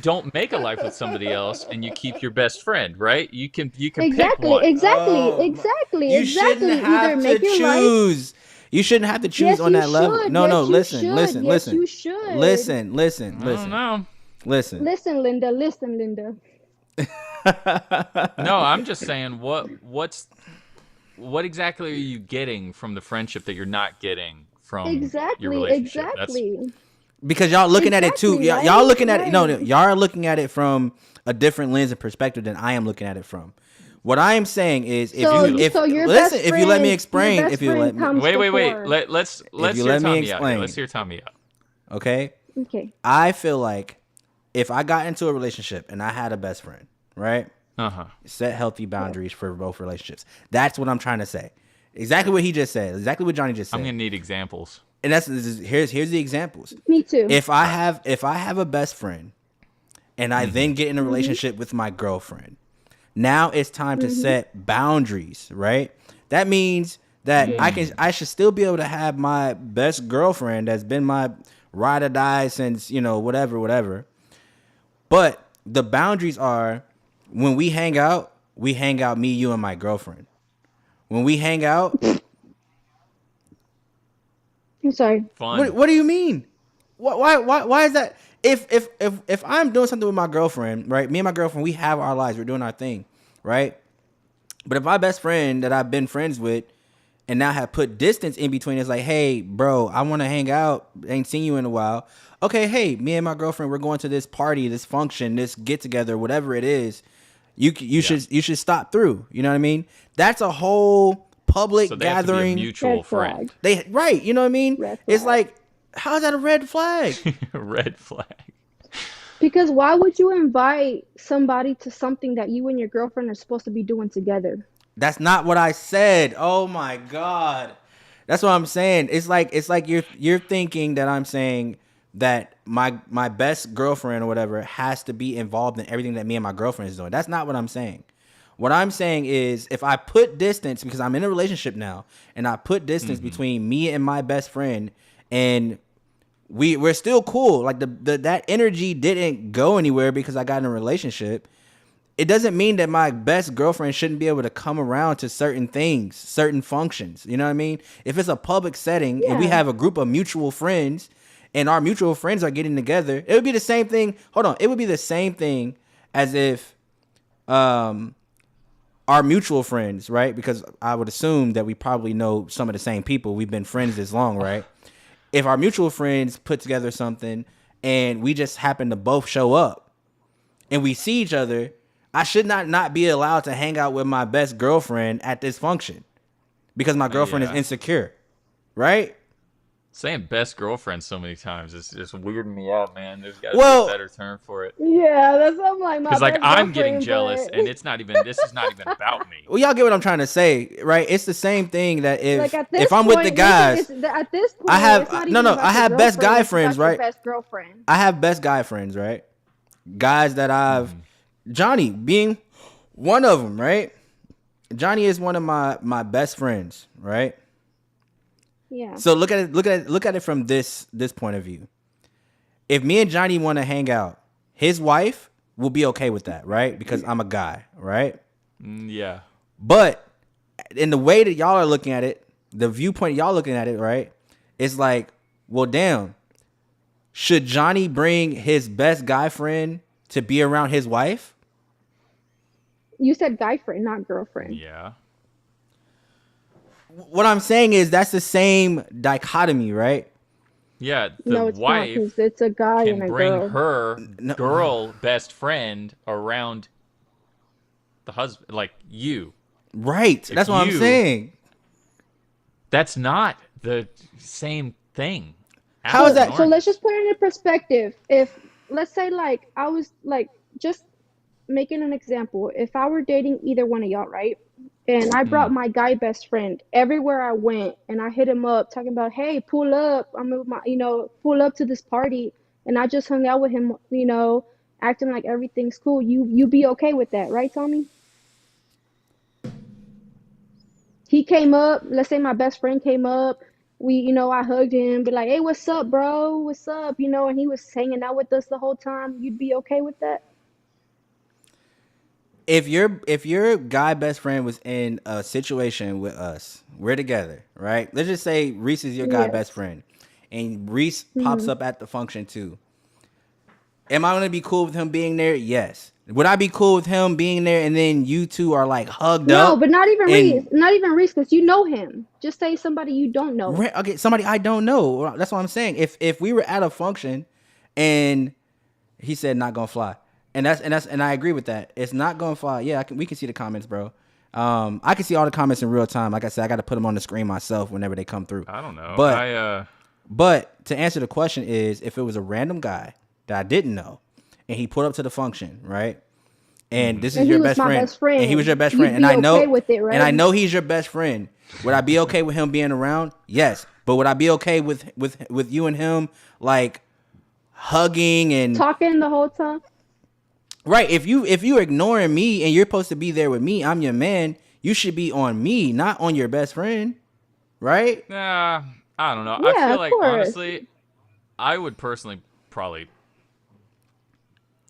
don't make a life with somebody else and you keep your best friend, right? You can pick Exactly, one. You shouldn't Either have to make your life. choose. You shouldn't have to choose Yes, on you that level. should. No. Yes, you Listen. should. Listen. Yes, Listen. you should. Listen. Listen. I don't Listen. know. Listen. Listen, Linda. Listen, Linda. No, I'm just saying what exactly are you getting from the friendship that you're not getting from your Exactly, relationship? That's exactly. Because y'all looking at it too. Exactly, Y'all right? looking at it. No, Right. y'all are looking at it from a different lens and perspective than I am looking at it from. What I am saying is, So your listen, best if you let me friend, explain, if you let me, comes wait. before. Let's you hear let me Tommy out here. explain. Let's hear Tommy out. okay, Okay. I feel like if I got into a relationship and I had a best friend, right, set healthy boundaries for both relationships. That's what I'm trying to say. Exactly what he just said. Exactly what Johnny just said. I'm gonna need examples. And here's the examples. Me too. If I have a best friend and I then get in a relationship with my girlfriend, now it's time to set boundaries, right? That means that I should still be able to have my best girlfriend that's been my ride or die since, whatever. But the boundaries are, when we hang out, me, you, and my girlfriend. When we hang out, I'm sorry. Fun. what do you mean? Why is that? If I'm doing something with my girlfriend, right? Me and my girlfriend, we have our lives. We're doing our thing, right? But if my best friend that I've been friends with and now have put distance in between, is like, hey, bro, I want to hang out. Ain't seen you in a while. Okay, hey, me and my girlfriend, we're going to this party, this function, this get together, whatever it is. You should stop through. You know what I mean? That's a whole public So they have to be a gathering. mutual Red flag. friend. Right, you know what I mean? Red It's flag. like, how's that a red flag? Red flag. Because why would you invite somebody to something that you and your girlfriend are supposed to be doing together? That's not what I said. Oh my god. That's what I'm saying. It's like you're thinking that I'm saying that my best girlfriend or whatever has to be involved in everything that me and my girlfriend is doing. That's not what I'm saying. What I'm saying is, if I put distance, because I'm in a relationship now, and I put distance between me and my best friend, and we're still cool. Like that energy didn't go anywhere because I got in a relationship. It doesn't mean that my best girlfriend shouldn't be able to come around to certain things, certain functions. You know what I mean? If it's a public setting and we Yeah. have a group of mutual friends and our mutual friends are getting together, it would be the same thing. Hold on. It would be the same thing as if our mutual friends, right? Because I would assume that we probably know some of the same people. We've been friends this long, right? If our mutual friends put together something and we just happen to both show up and we see each other, I should not be allowed to hang out with my best girlfriend at this function because my girlfriend is Yeah. insecure, right? Saying best girlfriend so many times is just weirding me out, man. There's got to Well- be a better term for it. Yeah, that's I'm like my Because like best I'm getting girlfriend, jealous, but- and it's not even. This is not even about me. Well, y'all get what I'm trying to say, right? It's the same thing that like at this if I'm point, with the guys, at this point, I have- it's not no, even no, about I your have best girlfriend, guy it's about friends, your right? Best girlfriend. I have best guy friends, right? Guys that I've Johnny being one of them, right? Johnny is one of my best friends, right? Yeah. So look at it from this point of view. If me and Johnny want to hang out, his wife will be okay with that, right? Because I'm a guy, right? Yeah. But in the way that y'all are looking at it, the viewpoint y'all looking at it, right? It's like, well, damn. Should Johnny bring his best guy friend to be around his wife? You said guy friend, not girlfriend. Yeah. What I'm saying is that's the same dichotomy, right? Yeah. The No, it's not, wife 'cause it's a guy and can a bring girl. her No. girl best friend around the husband, like you. Right. That's what I'm you- saying. That's not the same thing. How is that- So let's just put it in perspective. let's say like I was like just making an example. If I were dating either one of y'all, right? And I brought Mm. my guy best friend everywhere I went, and I hit him up talking about, hey, pull up. I'm with my, pull up to this party, and I just hung out with him, acting like everything's cool. You be okay with that, right, Tommy? He came up. Let's say my best friend came up. I hugged him, be like, hey, what's up, bro? What's up? And he was hanging out with us the whole time. You'd be okay with that? If your guy best friend was in a situation with us, we're together, right? Let's just say Reese is your guy best Yes. friend, and Reese pops Hmm. up at the function too. Am I gonna be cool with him being there? Yes. Would I be cool with him being there and then you two are like hugged No, up but not even Reese. and Not even Reese, because you know him. Just say somebody you don't know. okay, somebody I don't know. That's what I'm saying. If we were at a function and he said not gonna fly, and I agree with that. It's not gonna fly. Yeah, we can see the comments, bro. I can see all the comments in real time. Like I said, I got to put them on the screen myself whenever they come through. I don't know. But But to answer the question is, if it was a random guy that I didn't know, and he pulled up to the function, right? And this is And he your was best my friend, best and he was friend. your best friend, You'd and be I okay know, with it, and I right? know he's your best friend. Would I be okay with him being around? Yes, but would I be okay with you and him like hugging and Talking the whole time. right? If you ignoring me and you're supposed to be there with me, I'm your man. You should be on me, not on your best friend, right? I don't know. I Yeah, feel of like course. honestly, I would personally probably.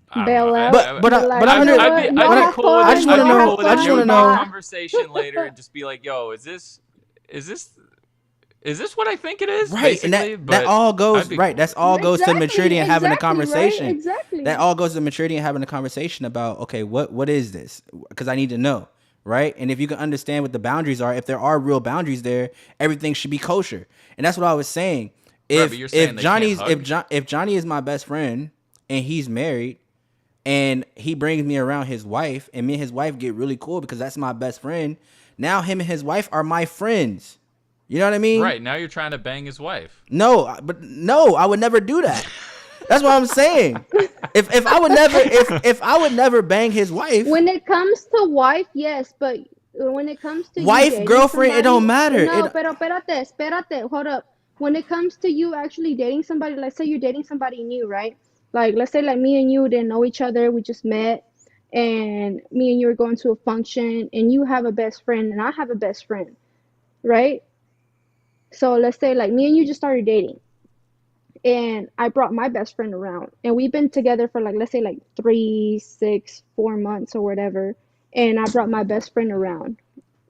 I don't know. Bail I, out. But I, but Be I but like, I you I'd, know under I'd what? be I'd but Y'all be I have cool with I it. just fun. want I'd to be Y'all know. have cool with I it. just fun. want to I'd have a know. Bye. conversation later and just be like, "Yo, is this what I think it is?" Right, and Basically, that but all I'd goes be right. cool with That's it. all goes to Exactly. maturity and having a Exactly. Right. conversation. That Exactly. all goes to maturity and having a conversation about okay, what is this? Because I need to know, right? And if you can understand what the boundaries are, if there are real boundaries there, everything should be kosher. And that's what I was saying. Right, but If you're if saying they can't Johnny's hug. if Johnny is my best friend and he's married and he brings me around his wife and me and his wife get really cool because that's my best friend. Now him and his wife are my friends. You know what I mean? Right now, you're trying to bang his wife. No, but no, I would never do that. That's what I'm saying. If I would never if I would never bang his wife, When it comes to wife, yes, but when it comes to you wife, dating girlfriend, it don't somebody, matter. no, pero espérate, hold up. When it comes to you actually dating somebody, let's say you're dating somebody new, right? Like, let's say like me and you didn't know each other, we just met, and me and you are going to a function, and you have a best friend, and I have a best friend, right? So let's say like me and you just started dating, and I brought my best friend around, and we've been together for like let's say like 3, 6, 4 months or whatever, and I brought my best friend around.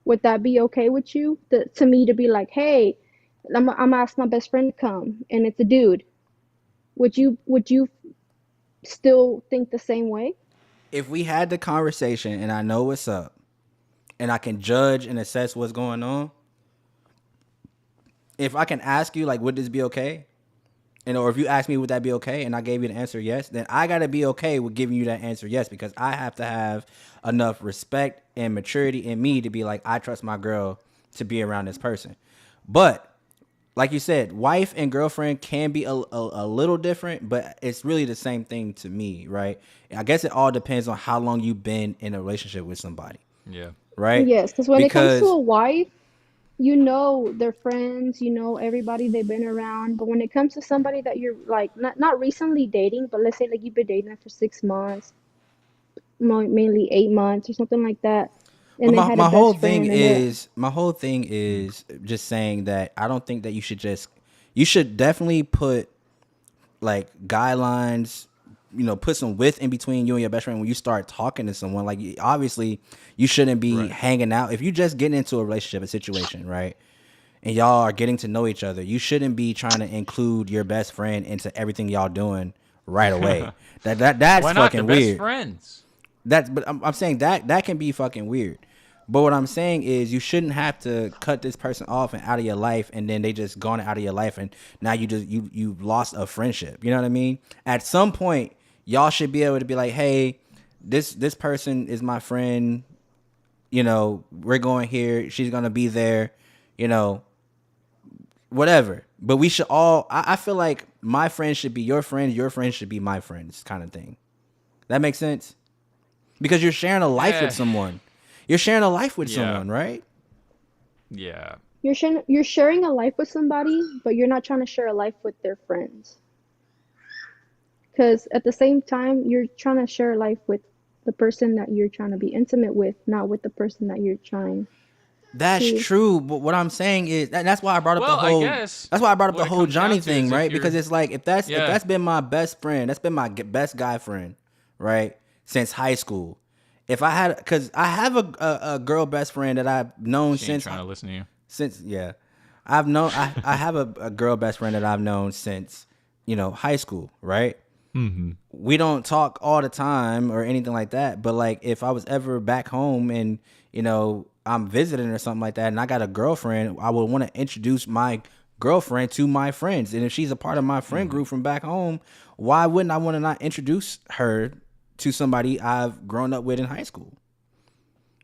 Would that be okay with you? To me to be like, hey, I'm gonna ask my best friend to come, and it's a dude. Would you still think the same way? If we had the conversation and I know what's up and I can judge and assess what's going on, if I can ask you like would this be okay? And or if you ask me would that be okay and I gave you the answer yes, then I gotta be okay with giving you that answer yes because I have to have enough respect and maturity in me to be like I trust my girl to be around this person. But like you said, wife and girlfriend can be a little different, but it's really the same thing to me, right? I guess it all depends on how long you've been in a relationship with somebody, Yeah. right? Yes, because when it comes to Because a wife, you know their friends, you know everybody they've been around. But when it comes to somebody that you're like not recently dating, but let's say like you've been dating them for 6 months, mainly 8 months or something like that, but and they had a best friend and they're my whole thing is just saying that I don't think that you should definitely put like guidelines, put some width in between you and your best friend when you start talking to someone. Like obviously you shouldn't be Right. hanging out if you just getting into a relationship, a situation, right? And y'all are getting to know each other. You shouldn't be trying to include your best friend into everything y'all doing right away. That's Why not? They're fucking best weird. friends. But I'm saying that can be fucking weird. But what I'm saying is you shouldn't have to cut this person off and out of your life and then they just gone out of your life and now you've lost a friendship. You know what I mean? At some point, y'all should be able to be like, hey, this person is my friend. We're going here. She's gonna be there. You know, whatever. But we should all. I feel like my friends should be your friends should be my friends, kind of thing. That makes sense because you're sharing a life with someone. You're sharing a life with someone, right? Yeah. You're sharing a life with somebody, but you're not trying to share a life with their friends. Because at the same time, you're trying to share a life with the person that you're trying to be intimate with, not with the person that you're trying That's to. true, but what I'm saying is that's why I brought up Well, the I whole. guess That's why I brought up the what it whole comes down Johnny to thing, is right? if Because you're, it's like if that's been my best friend, that's been my best guy friend, right? Since high school. If I had, because I have a girl best friend that I've known she ain't since trying to listen to you. yeah, I've known I have a girl best friend that I've known since high school, right? Mm-hmm. We don't talk all the time or anything like that, but like if I was ever back home and I'm visiting or something like that and I got a girlfriend, I would want to introduce my girlfriend to my friends, and if she's a part of my friend group from back home, why wouldn't I want to not introduce her to somebody I've grown up with in high school?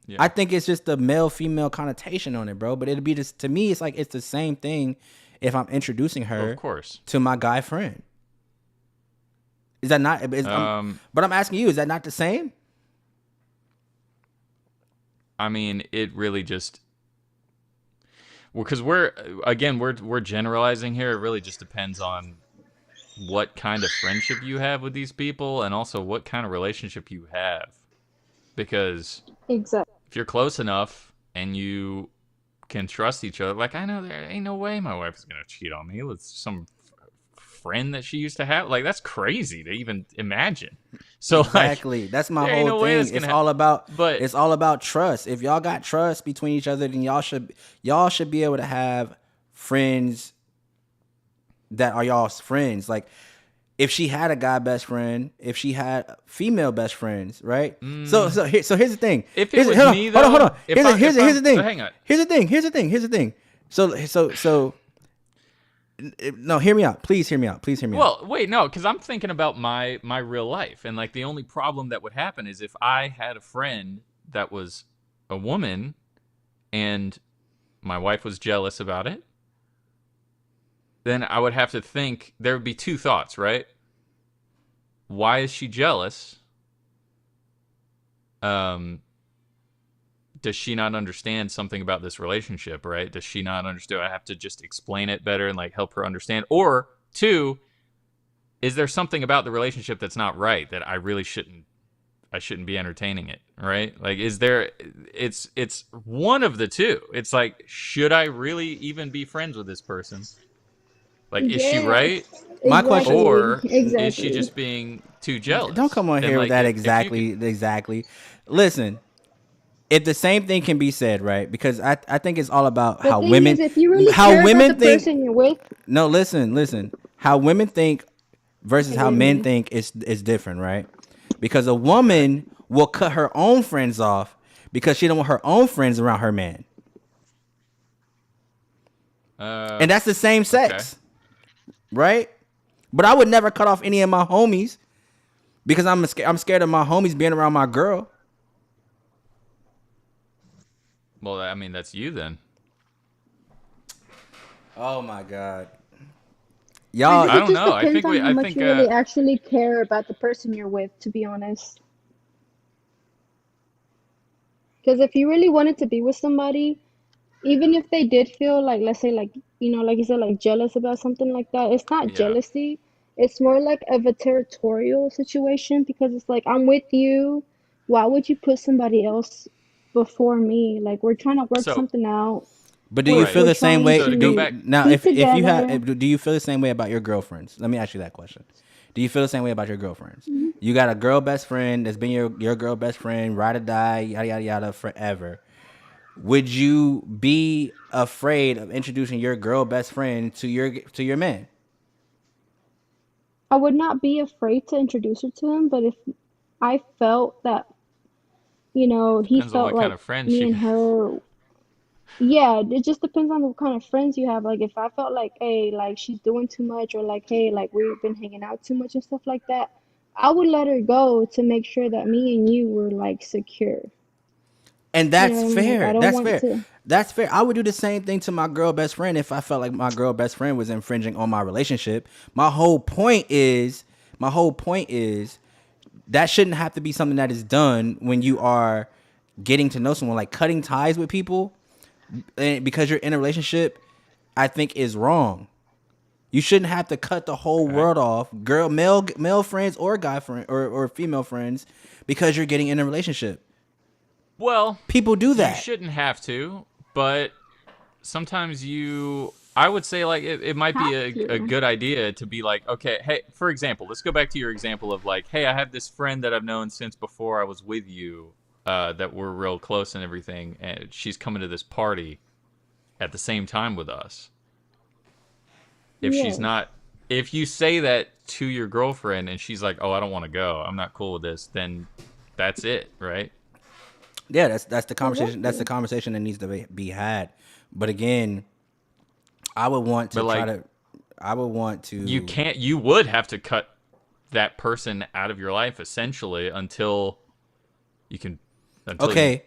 Yeah. I think it's just the male female connotation on it, bro, but it'll be just, to me it's like it's the same thing if I'm introducing her Of course. to my guy friend. Is that not? But I'm asking you, is that not the same? I mean, it really just because we're generalizing here. It really just depends on what kind of friendship you have with these people, and also what kind of relationship you have. Because Exactly. if you're close enough and you can trust each other, like I know there ain't no way my wife is gonna cheat on me with some friend that she used to have. Like that's crazy to even imagine. So Exactly. That's my there ain't whole no way thing. that's It's gonna all about but it's all about trust. If y'all got trust between each other, then y'all should be able to have friends that are y'all's friends. Like if she had a guy best friend, if she had female best friends, right? So here's the thing. If it was me, hold on. though, Here's the thing. hang on. Here's the thing. So no, hear me out. Please hear me out. Well, wait, no, because I'm thinking about my real life, and like the only problem that would happen is if I had a friend that was a woman, and my wife was jealous about it, then I would have to think there would be two thoughts, right? Why is she jealous? Does she not understand something about this relationship, right? Does she not understand? I have to just explain it better and like help her understand. Or two, is there something about the relationship that's not right that I really shouldn't be entertaining it, right? Like is there it's one of the two. It's like, should I really even be friends with this person? Like is she right? My question, Or Exactly. is she just being too jealous? don't come on And here with like, that if you exactly. Listen, if the same thing can be said, right? Because I think it's all about The how thing women is, if you really care about the think. person you're with, No, listen. How women think versus how hear men me. think is different, right? Because a woman will cut her own friends off because she don't want her own friends around her man, and that's the same sex, right? But I would never cut off any of my homies because I'm scared of my homies being around my girl. Well, I mean, that's you then. Oh my god, y'all! I It don't just know. I depends think on we. how I much think. you really actually care about the person you're with, to be honest. Because if you really wanted to be with somebody, even if they did feel like, let's say, like, like you said, like jealous about something like that, it's not Yeah. jealousy. It's more like of a territorial situation because it's like, I'm with you. Why would you put somebody else before me? Like, we're trying to work So, something out. But do you right. feel We're the same trying way? So to go back. Now, keep if you together. have, do you feel the same way about your girlfriends? Let me ask you that question. Do you feel the same way about your girlfriends? You got a girl best friend that's been your girl best friend, ride or die, yada yada yada, forever. Would you be afraid of introducing your girl best friend to your man? I would not be afraid to introduce her to him, but if I felt that, he Depends on felt what kind like of friends me she. and her, yeah, it just depends on the kind of friends you have. Like, if I felt like, hey, like she's doing too much, or like, hey, like we've been hanging out too much and stuff like that, I would let her go to make sure that me and you were like secure. And that's Like, fair. That's fair. to. That's fair. I would do the same thing to my girl best friend if I felt like my girl best friend was infringing on my relationship. My whole point is that shouldn't have to be something that is done when you are getting to know someone. Like cutting ties with people because you're in a relationship, I think is wrong. You shouldn't have to cut the whole world off, male friends or guy friend or female friends, because you're getting in a relationship. Well, people do that. You shouldn't have to, but sometimes I would say like it might be a good idea to be like, okay, hey, for example, let's go back to your example of like, hey, I have this friend that I've known since before I was with you, that we're real close and everything, and she's coming to this party at the same time with us. If she's not, if you say that to your girlfriend and she's like, oh, I don't want to go, I'm not cool with this, then that's it, right? Yeah, that's the conversation. That's the conversation that needs to be had. But again, I would want to You would have to cut that person out of your life essentially until you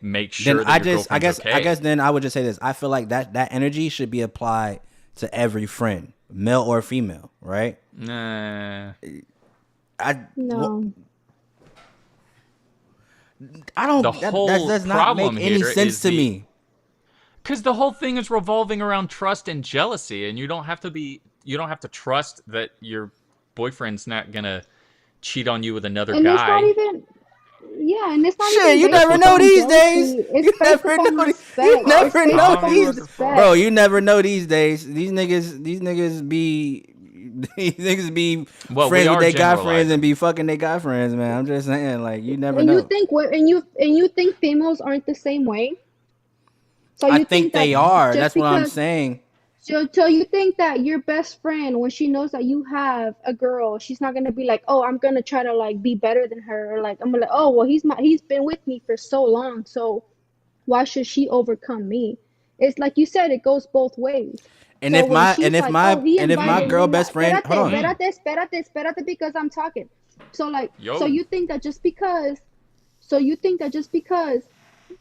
make sure then that your girlfriend's okay. I guess then I would just say this. I feel like that energy should be applied to every friend, male or female, right? Nah. No. I don't. That does not make any sense to me. Because the whole thing is revolving around trust and jealousy, and you don't have to trust that your boyfriend's not gonna cheat on you with another guy. It's not even. Yeah, and it's not shit. Even you never know these days. You never know. You never know these. Bro, you never know these days. These niggas be. These niggas be friends with their guy friends and be fucking their guy friends, man. I'm just saying, like, you never know. You think females aren't the same way? So I think they are. That's what I'm saying. So you think that your best friend, when she knows that you have a girl, she's not gonna be like, oh, I'm gonna try to like be better than her, or like I'm gonna, oh, well, he's been with me for so long, so why should she overcome me? It's like you said, it goes both ways. And so if my girl best friend, hold on. Espérate, because I'm talking. So like, so you think that just because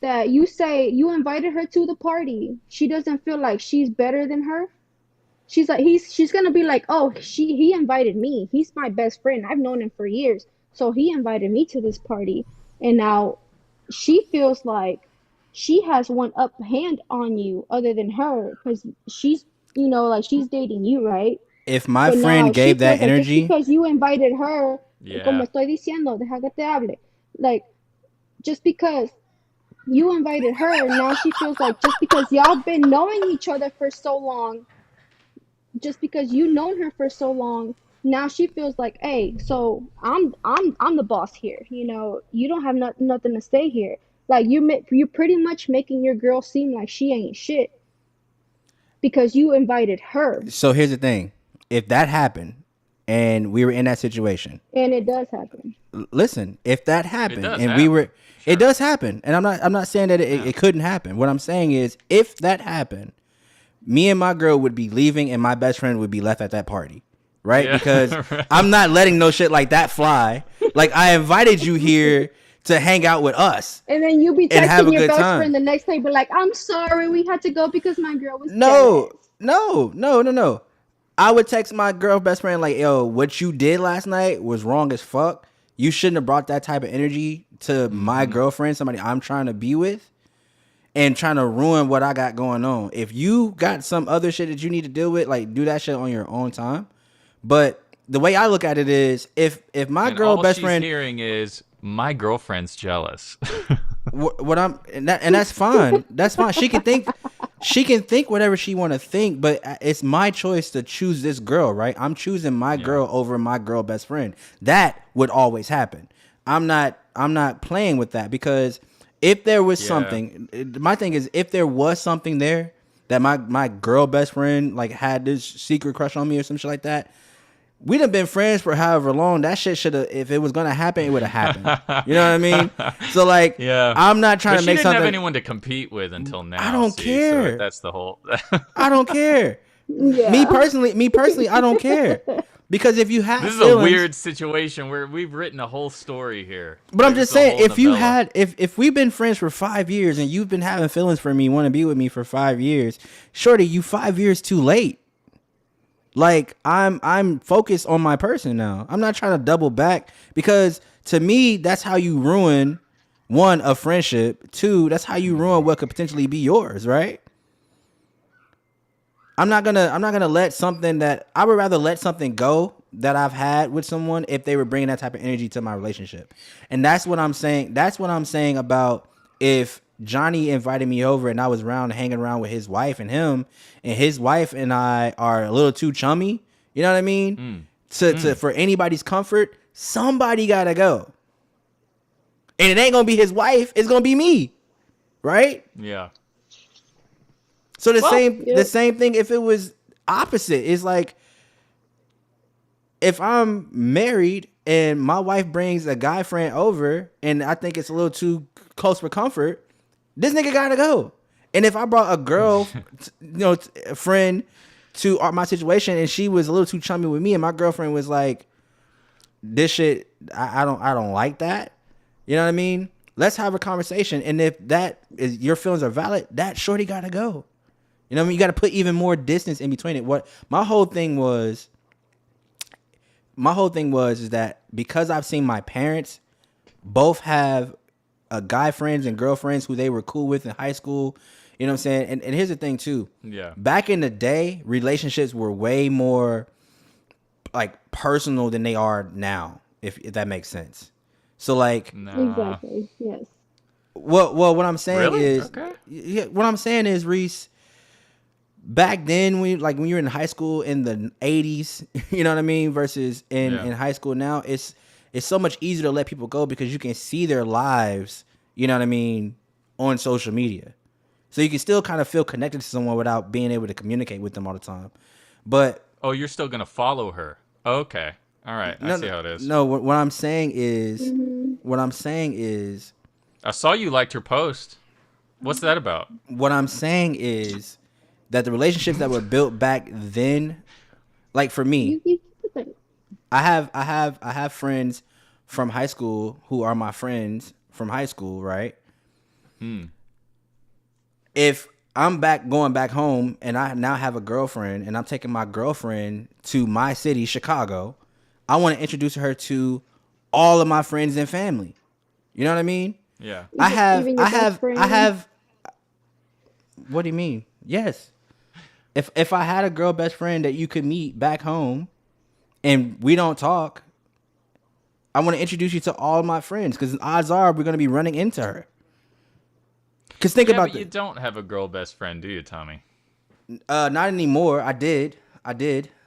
that you say you invited her to the party, she doesn't feel like she's better than her? She's like, she's gonna be like, oh, he invited me. He's my best friend. I've known him for years, so he invited me to this party, and now she feels like she has one up hand on you other than her because she's. Like she's dating you, right? If my friend gave that energy, just because you invited her, como estoy diciendo, deja que te hable. Like, just because you invited her, now she feels like just because y'all been knowing each other for so long, just because you known her for so long, now she feels like, hey, so I'm the boss here. You don't have nothing to say here. Like you're pretty much making your girl seem like she ain't shit. Because you invited her. So here's the thing. If that happened and we were in that situation. And it does happen. Listen, if that happened and we were, it does happen. And I'm not saying that it couldn't happen. What I'm saying is if that happened, me and my girl would be leaving and my best friend would be left at that party. Right? Yeah. Because I'm not letting no shit like that fly. Like I invited you here to hang out with us. And then you be texting your best friend the next day, but like, I'm sorry, we had to go because my girl was jealous. No. I would text my girl best friend like, yo, what you did last night was wrong as fuck. You shouldn't have brought that type of energy to my girlfriend, somebody I'm trying to be with, and trying to ruin what I got going on. If you got some other shit that you need to deal with, like do that shit on your own time. But the way I look at it is if my girl best friend hearing is my girlfriend's jealous. And that's fine. That's fine. She can think whatever she want to think, but it's my choice to choose this girl, right? I'm choosing my girl over my girl best friend. That would always happen. I'm not playing with that because if there was something, my thing is if there was something there that my girl best friend like had this secret crush on me or some shit like that, we done been friends for however long. That shit should have, if it was gonna happen, it would have happened. You know what I mean? So like, I'm not trying to make something. She didn't have anyone to compete with until now. I don't care. So that's the whole. I don't care. Me personally, I don't care Because if you have This is feelings, a weird situation where we've written a whole story here. but I'm Like, just it's a saying, whole if you novella. had, if we've been friends for 5 years and you've been having feelings for me, want to be with me for 5 years, shorty, you 5 years too late. Like I'm focused on my person now. I'm not trying to double back because to me, that's how you ruin one, a friendship. Two, that's how you ruin what could potentially be yours, right? I'm not gonna let something that I would rather let something go that I've had with someone if they were bringing that type of energy to my relationship. And that's what I'm saying. That's what I'm saying about if Johnny invited me over and I was hanging around with his wife and him, and his wife and I are a little too chummy. You know what I mean? To for anybody's comfort, somebody gotta go. And it ain't gonna be his wife, it's gonna be me. Right? Yeah. So the Yep. same thing if it was opposite. It's like if I'm married and my wife brings a guy friend over and I think it's a little too close for comfort, this nigga gotta go. And if I brought a girl, a friend to my situation and she was a little too chummy with me and my girlfriend was like, this shit, I don't like that. You know what I mean? Let's have a conversation. And if that is your feelings are valid, that shorty gotta go. You know what I mean? You got to put even more distance in between it. What my whole thing was is that because I've seen my parents both have guy friends and girlfriends who they were cool with in high school. You know what I'm saying? And here's the thing too. Yeah. Back in the day, relationships were way more like personal than they are now, if that makes sense. So like, Exactly. Yes. well, what I'm saying Really? is, Okay. yeah, what I'm saying is, Reese, back then when you were in high school in the 80s, you know what I mean, versus in high school now, it's so much easier to let people go because you can see their lives, you know what I mean, on social media. So you can still kind of feel connected to someone without being able to communicate with them all the time. But Oh, you're still gonna follow her. Okay. All right. I see how it is. No, what I'm saying is, I saw you liked her post. What's that about? what I'm saying is that the relationships that were built back then, like for me, I have friends from high school who are my friends from high school, right? If I'm going back home and I now have a girlfriend and I'm taking my girlfriend to my city, Chicago, I want to introduce her to all of my friends and family. You know what I mean? Yeah. I have even your best friend? What do you mean? Yes. If I had a girl best friend that you could meet back home and we don't talk, I want to introduce you to all my friends because odds are we're going to be running into her. Because think about but you don't have a girl best friend, do you, Tommy? not anymore. I did,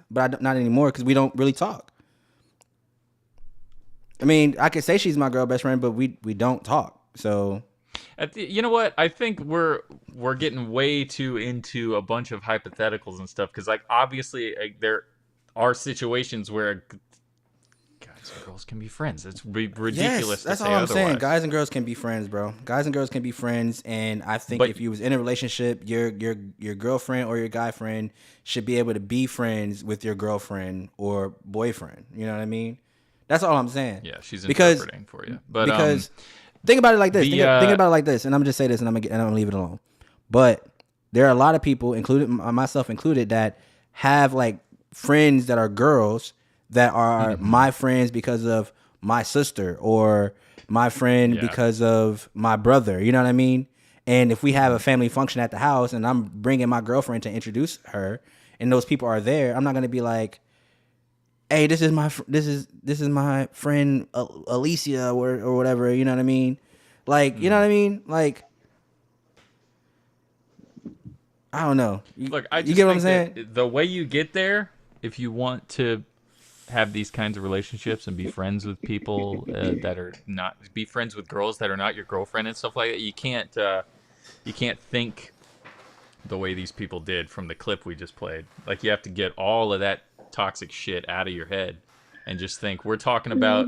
but not anymore because we don't really talk. I mean, I could say she's my girl best friend, but we don't talk. So You know what? I think we're getting way too into a bunch of hypotheticals and stuff because, like, obviously, there are situations where guys and girls can be friends. It's ridiculous. yes, that's to all say I'm otherwise. saying. Guys and girls can be friends, bro. Guys and girls can be friends, and I think But- if you was in a relationship, your girlfriend or your guy friend should be able to be friends with your girlfriend or boyfriend. You know what I mean? That's all I'm saying. Yeah, she's because interpreting for you. But because think about it like this. the, Think about it like this, and I'm gonna just say this, and I'm gonna leave it alone. But there are a lot of people, included myself included, that have like friends that are girls that are my friends because of my sister or my friend because of my brother. You know what I mean? And if we have a family function at the house, and I'm bringing my girlfriend to introduce her, and those people are there, I'm not gonna be like, hey, this is my friend Alicia or whatever. You know what I mean? Like, you know what I mean? Like, I don't know. Look, I just you get what I'm think saying? that the way you get there, if you want to have these kinds of relationships and be friends with people that are not, be friends with girls that are not your girlfriend and stuff like that, you can't think the way these people did from the clip we just played. Like, you have to get all of that toxic shit out of your head and just think we're talking about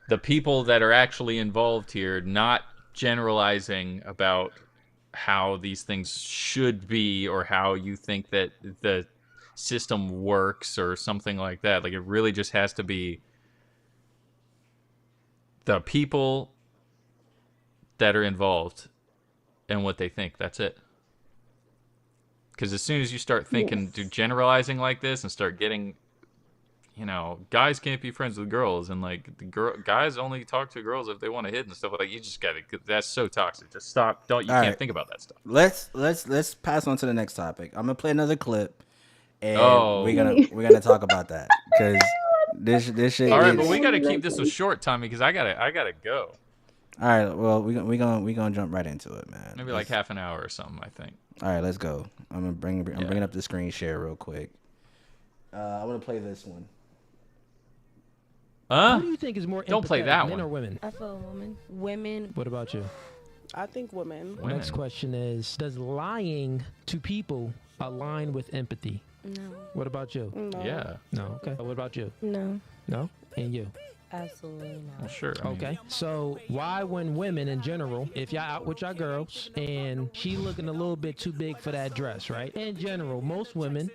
the people that are actually involved here, not generalizing about how these things should be or how you think that the system works or something like that. Like, it really just has to be the people that are involved and what they think. That's it. Because as soon as you start thinking, generalizing like this and start getting, guys can't be friends with girls, and like guys only talk to girls if they want to hit and stuff like that. You just gotta. That's so toxic. Just stop. You can't think about that stuff. Let's pass on to the next topic. I'm gonna play another clip, and we're gonna talk about that because this shit. All right, but we gotta keep this short, Tommy, because I gotta go. All right, well we gonna jump right into it, man. Maybe like half an hour or something, I think. All right, let's go. I'm bringing up the screen share real quick. I want to play this one. Who do you think is more Don't play that men one. or women? I feel women. Women. What about you? I think women. Next question is, does lying to people align with empathy? No. What about you? No. Yeah. No. Okay. What about you? No. No? And you? Absolutely not. Well, sure. I mean, Okay. So why, when women in general, if y'all out with y'all girls and she looking a little bit too big for that dress, right? In general, most women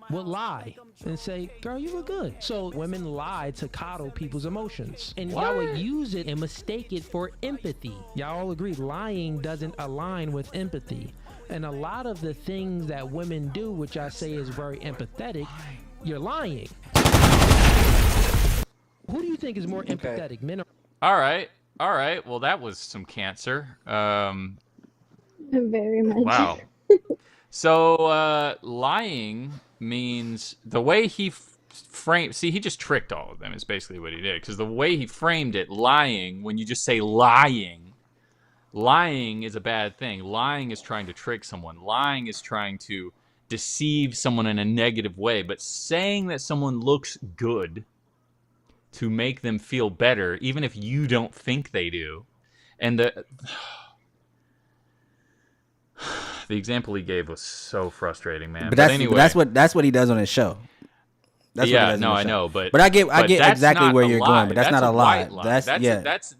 would lie and say, girl, you look good. So women lie to coddle people's emotions. And y'all would use it and mistake it for empathy. Y'all all agree lying doesn't align with empathy. And a lot of the things that women do, which I say is very empathetic, you're lying. Who do you think is more empathetic, men or... All right. Well, that was some cancer. Very much. Wow. So lying means the way he framed. See, he just tricked all of them. Is basically what he did. Because the way he framed it, lying. When you just say lying is a bad thing. Lying is trying to trick someone. Lying is trying to deceive someone in a negative way. But saying that someone looks good to make them feel better, even if you don't think they do, and the example he gave was so frustrating, man. But anyway, that's what he does on his show. That's yeah, what he does no, on his I show. know, but I get exactly where you're going, but that's not a lie. White lie. That's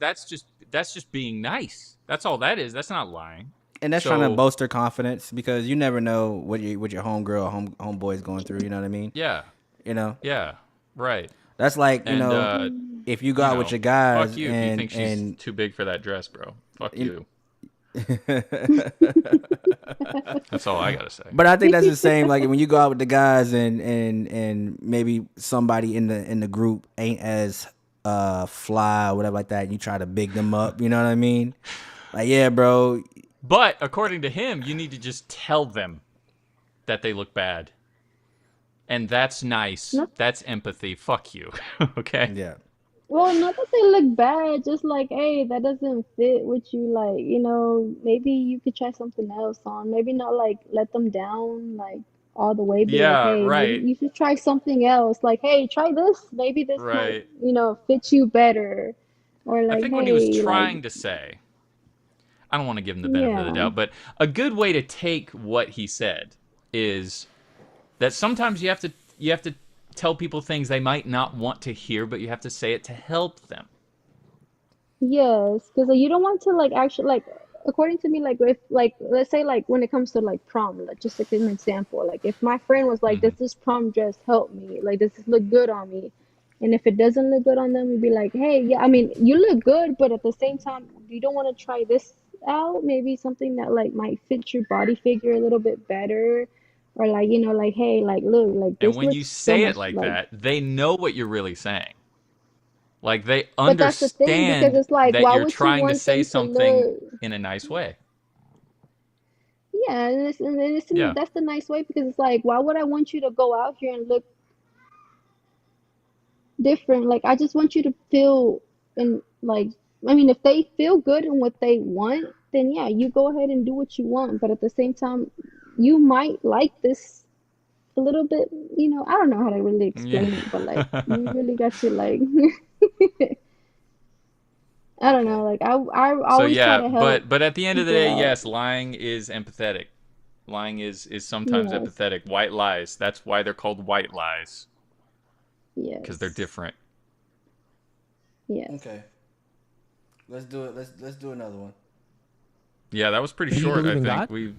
That's just being nice. That's all that is. That's not lying. And that's trying to bolster confidence because you never know what your homegirl or homeboy is going through. You know what I mean? Yeah. Yeah. Right. That's like if you go out with your guys, fuck you if you think she's too big for that dress, bro. Fuck you. That's all I gotta say. But I think that's the same. Like when you go out with the guys and maybe somebody in the group ain't as fly or whatever like that, and you try to big them up. You know what I mean? Like, yeah, bro. But according to him, you need to just tell them that they look bad. And that's nice. That's empathy. Fuck you. Okay? Yeah. Well, not that they look bad, just like, hey, that doesn't fit with you. Like, maybe you could try something else on. Maybe not like let them down like all the way. Be like, hey, right. maybe you should try something else. Like, hey, try this. Maybe this might, fit you better. Or like, I think what he was trying to say, I don't want to give him the benefit of the doubt, but a good way to take what he said is that sometimes you have to tell people things they might not want to hear, but you have to say it to help them. Yes, because you don't want to like actually like according to me like if like let's say like when it comes to like prom, like just like an example, like if my friend was like, does this prom dress help me? Like, does this look good on me? And if it doesn't look good on them, you'd be like, hey, yeah, I mean, you look good, but at the same time, you don't want to try this out. Maybe something that like might fit your body figure a little bit better. Or like, like, hey, like, look, like this. And when you say it like that, they know what you're really saying. Like they understand that's the thing, because it's like, that why you're would you trying to want say them to something look... in a nice way. Yeah, that's the nice way, because it's like, why would I want you to go out here and look different? Like, I just want you to feel, and like, I mean, if they feel good in what they want, then yeah, you go ahead and do what you want. But at the same time, you might like this a little bit, I don't know how to really explain it, but like, you really got to like, I don't know, like, I always try to help. but at the end of the day, out. yes, lying is empathetic. Lying is sometimes empathetic. White lies. That's why they're called white lies. Yes. Because they're different. Yes. Okay. Let's do it. Let's do another one. Yeah, that was pretty short. I think God? we.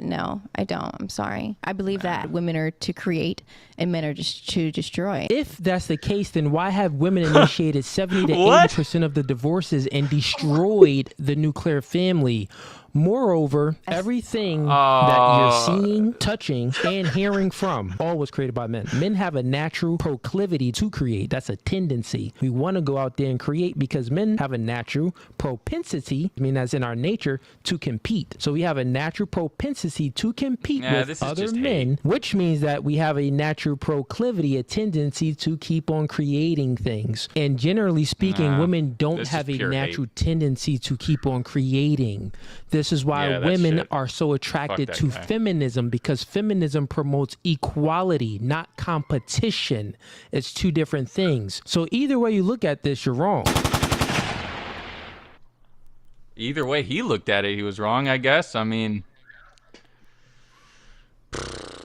No, I don't. I'm sorry. I believe that women are to create and men are just to destroy. If that's the case, then why have women initiated 70 to What? 80% of the divorces and destroyed the nuclear family? Moreover, everything that you're seeing, touching, and hearing from all was created by men. Men have a natural proclivity to create. That's a tendency. We want to go out there and create because men have a natural propensity, I mean, that's in our nature, to compete. So we have a natural propensity to compete with other men, which means that we have a natural proclivity, a tendency to keep on creating things. And generally speaking, women don't have a natural tendency to keep on creating. This is why women are so attracted to feminism, because feminism promotes equality, not competition. It's two different things. So either way you look at this, you're wrong. Either way he looked at it, he was wrong, I guess. I mean,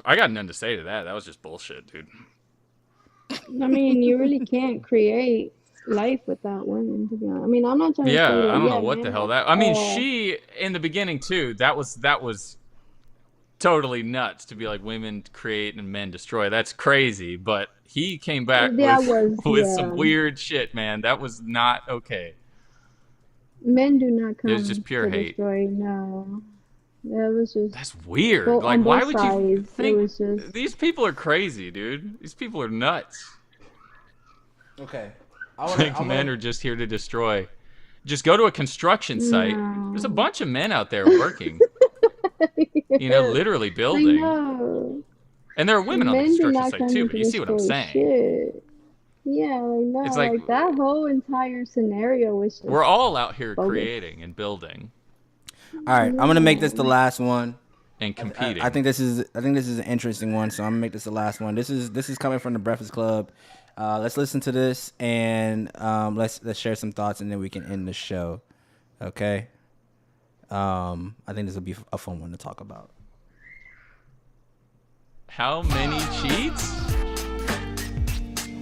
I got nothing to say to that. That was just bullshit, dude. I mean, you really can't create life without women, to be honest. I mean, I'm not trying to say, like, I don't know yeah, what men the hell have that. I mean, all- she in the beginning too. That was totally nuts to be like women create and men destroy. That's crazy. But he came back with some weird shit, man. That was not okay. Men do not come It was just pure to hate. destroy, no. That was just... That's weird. Well, Like, on why both would you sides, it think was just... these people are crazy, dude? These people are nuts. Okay. Men are just here to destroy. Just go to a construction site. No. There's a bunch of men out there working. You know, literally I building. know. And there are women on the Men do construction not site come too, in but to you see what I'm destroy saying. shit. Yeah, like, no, It's like, like- that whole entire scenario was just... We're all out here bogus. creating and building All right, I'm gonna make this the last one. and competing. I think this is an interesting one, so I'm gonna make this the last one. This is coming from the Breakfast Club. Let's listen to this and let's share some thoughts, and then we can end the show. Okay. I think this will be a fun one to talk about. How many cheats?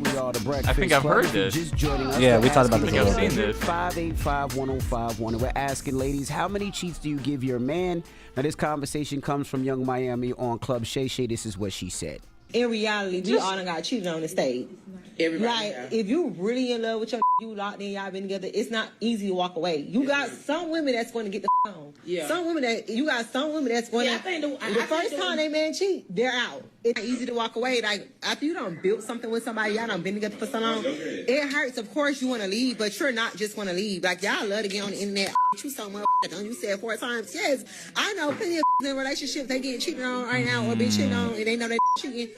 We are the Breakfast I think I've Club. heard If you're this. Just joining us, Yeah, we're we talked about asking this a little bit. ladies 585-1051. We're asking ladies, how many cheats do you give your man? Now, this conversation comes from Young Miami on Club Shay Shay. This is what she said. In reality, we all done got cheated on the stage. Like, if you really in love with your you locked in, y'all been together, it's not easy to walk away. You got some women that's going to get the on. Yeah. Some women that's going to, the first time they man cheat, they're out. It's not easy to walk away. Like, after you done built something with somebody, y'all done been together for so long, it hurts. Of course you want to leave, but you're not just want to leave. Like, y'all love to get on the internet. You so much, don't you said 4 times. Yes, I know plenty of in relationships, they getting cheated on right now or been cheated on, and they know they cheating.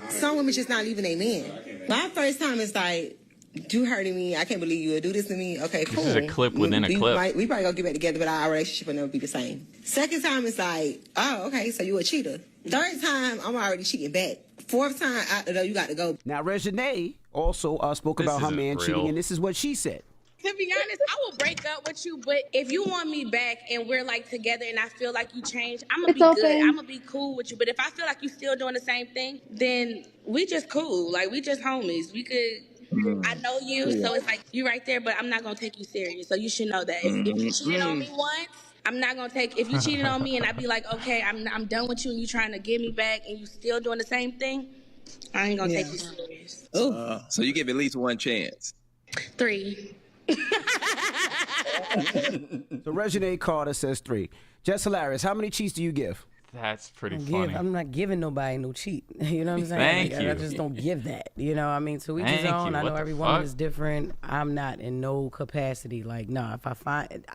Some women just not leaving their man. My first time is like, you hurting me. I can't believe you would do this to me. Okay, cool. This is a clip within a clip. We probably gonna get back together, but our relationship will never be the same. Second time is like, oh, okay, so you a cheater. Third time, I'm already cheating back. Fourth time, you got to go. Now, Reginae also spoke This about her isn't man real. cheating, and this is what she said. To be honest, I will break up with you, but if you want me back and we're like together and I feel like you changed, I'm gonna be good. I'm gonna be cool with you. But if I feel like you still doing the same thing, then we just cool. Like, we just homies. We could, I know you, so it's like you right there, but I'm not gonna take you serious. So you should know that. If you cheated on me once, I'm not gonna take, if you cheated on me and I be like, okay, I'm done with you and you trying to get me back and you still doing the same thing, I ain't gonna take you serious. So you give at least one chance. 3. So Reginae Carter says 3. Jess Hilarious, how many cheats do you give? That's pretty funny. I'm not giving nobody no cheat. You know what I'm saying? Thank Like, you. I just don't give that. You know what I mean? So we just Thank own. you. I What know the every woman fuck? is different. I'm not in no capacity. Like, no, if I find,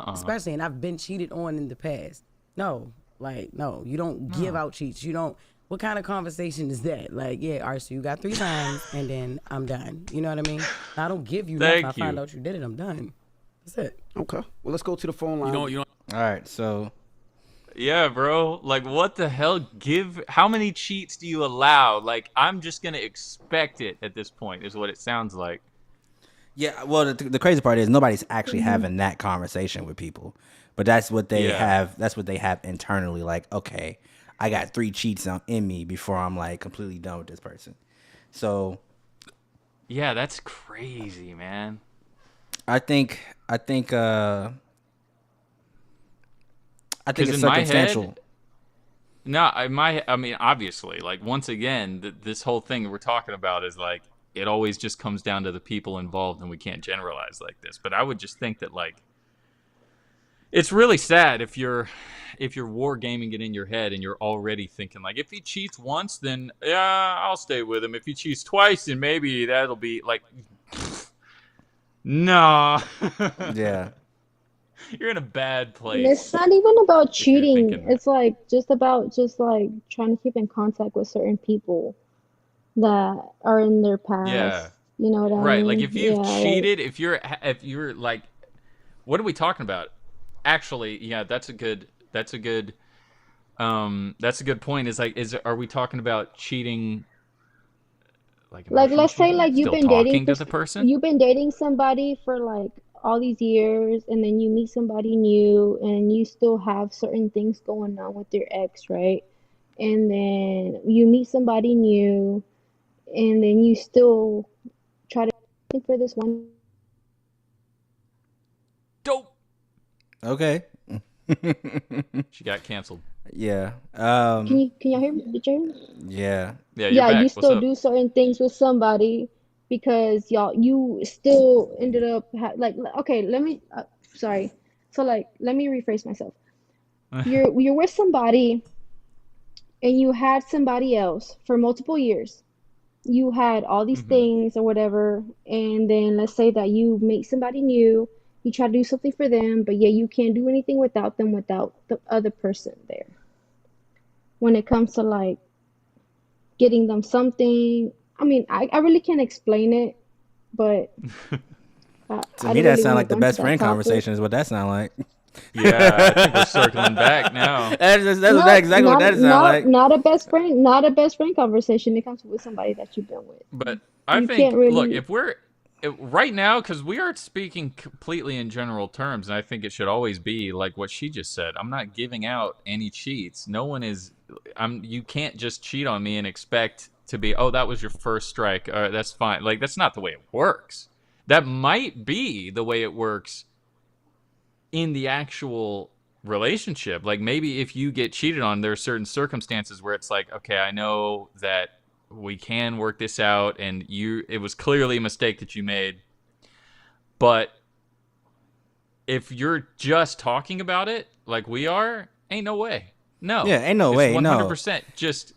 especially, and I've been cheated on in the past. No, you don't give out cheats. You don't. What kind of conversation is that? Like, yeah, all right, so you got 3 times, and then I'm done. You know what I mean? I don't give you nothing. I find out you did it, I'm done. That's it. Okay. Well, let's go to the phone line. All right, so Yeah, bro. Like, what the hell? How many cheats do you allow? Like, I'm just gonna expect it at this point, is what it sounds like. yeah. Well, the crazy part is nobody's actually having that conversation with people, but that's what they have. That's what they have internally. Like, okay, I got 3 cheats in me before I'm like completely done with this person. So Yeah, that's crazy, man. I think it's in my circumstantial. head, No, I mean, obviously, like, once again, this whole thing we're talking about is like, it always just comes down to the people involved, and we can't generalize like this. But I would just think that, like, it's really sad if you're war gaming it in your head and you're already thinking, like, if he cheats once, then yeah, I'll stay with him. If he cheats twice, then maybe that'll be like, nah. Yeah. You're in a bad place. And it's not even about cheating. thinking It's like just about trying to keep in contact with certain people that are in their past. Yeah. You know what I Right. mean? Like, if you've Yeah, cheated, if you're like, what are we talking about? Actually, yeah, that's a good point. Are we talking about cheating? like let's say like Still talking to the person? you've been dating somebody for like all these years, and then you meet somebody new, and you still have certain things going on with your ex, right? And then you meet somebody new, and then you still try to think for this one. Dope. Okay. She got canceled. Yeah. Can y'all hear me? Did you hear me? Yeah. Yeah, Yeah, back. you still do certain things with somebody because you still ended up okay, let me sorry. So like let me rephrase myself. You're with somebody and you had somebody else for multiple years. You had all these things or whatever, and then let's say that you meet somebody new, you try to do something for them, but yeah, you can't do anything without them, without the other person there. When it comes to like getting them something, I mean, I really can't explain it, but to me, that sounds like the best friend conversation is what that sounds like. Yeah, I think we're circling back now. That's exactly what that sounds like. Not a best friend conversation. It comes with somebody that you've been with. But I think, look, if we're right now, because we are speaking completely in general terms, and I think it should always be like what she just said. I'm not giving out any cheats. No one is. You can't just cheat on me and expect to be, oh, that was your first strike. That's fine. Like, that's not the way it works. That might be the way it works in the actual relationship. Like, maybe if you get cheated on, there are certain circumstances where it's like, okay, I know that we can work this out, and it was clearly a mistake that you made. But if you're just talking about it like we are, ain't no way. No. Yeah, ain't no way. 100% just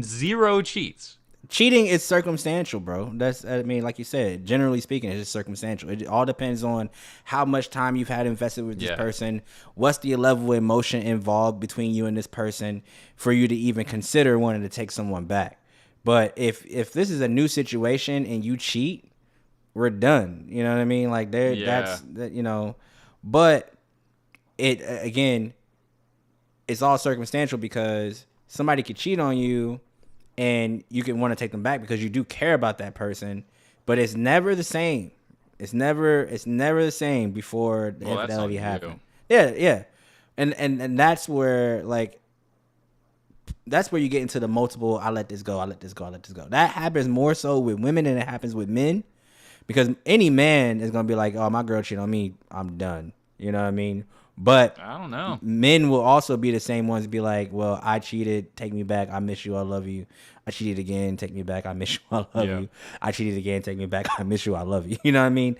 zero cheats. Cheating is circumstantial, bro. I mean, like you said, generally speaking, it's just circumstantial. It all depends on how much time you've had invested with this person. What's the level of emotion involved between you and this person for you to even consider wanting to take someone back. But if this is a new situation and you cheat, we're done. You know what I mean? Like that's you know. But it again, it's all circumstantial because somebody could cheat on you and you can want to take them back because you do care about that person, but it's never the same. It's never the same before the infidelity happened. Yeah. And that's where you get into the multiple, I let this go. That happens more so with women than it happens with men, because any man is going to be like, oh, my girl cheated on me, I'm done. You know what I mean? But I don't know. Men will also be the same ones, be like, well, I cheated, take me back, I miss you, I love you. I cheated again, take me back, I miss you, I love you. I cheated again, take me back, I miss you, I love you. You know what I mean?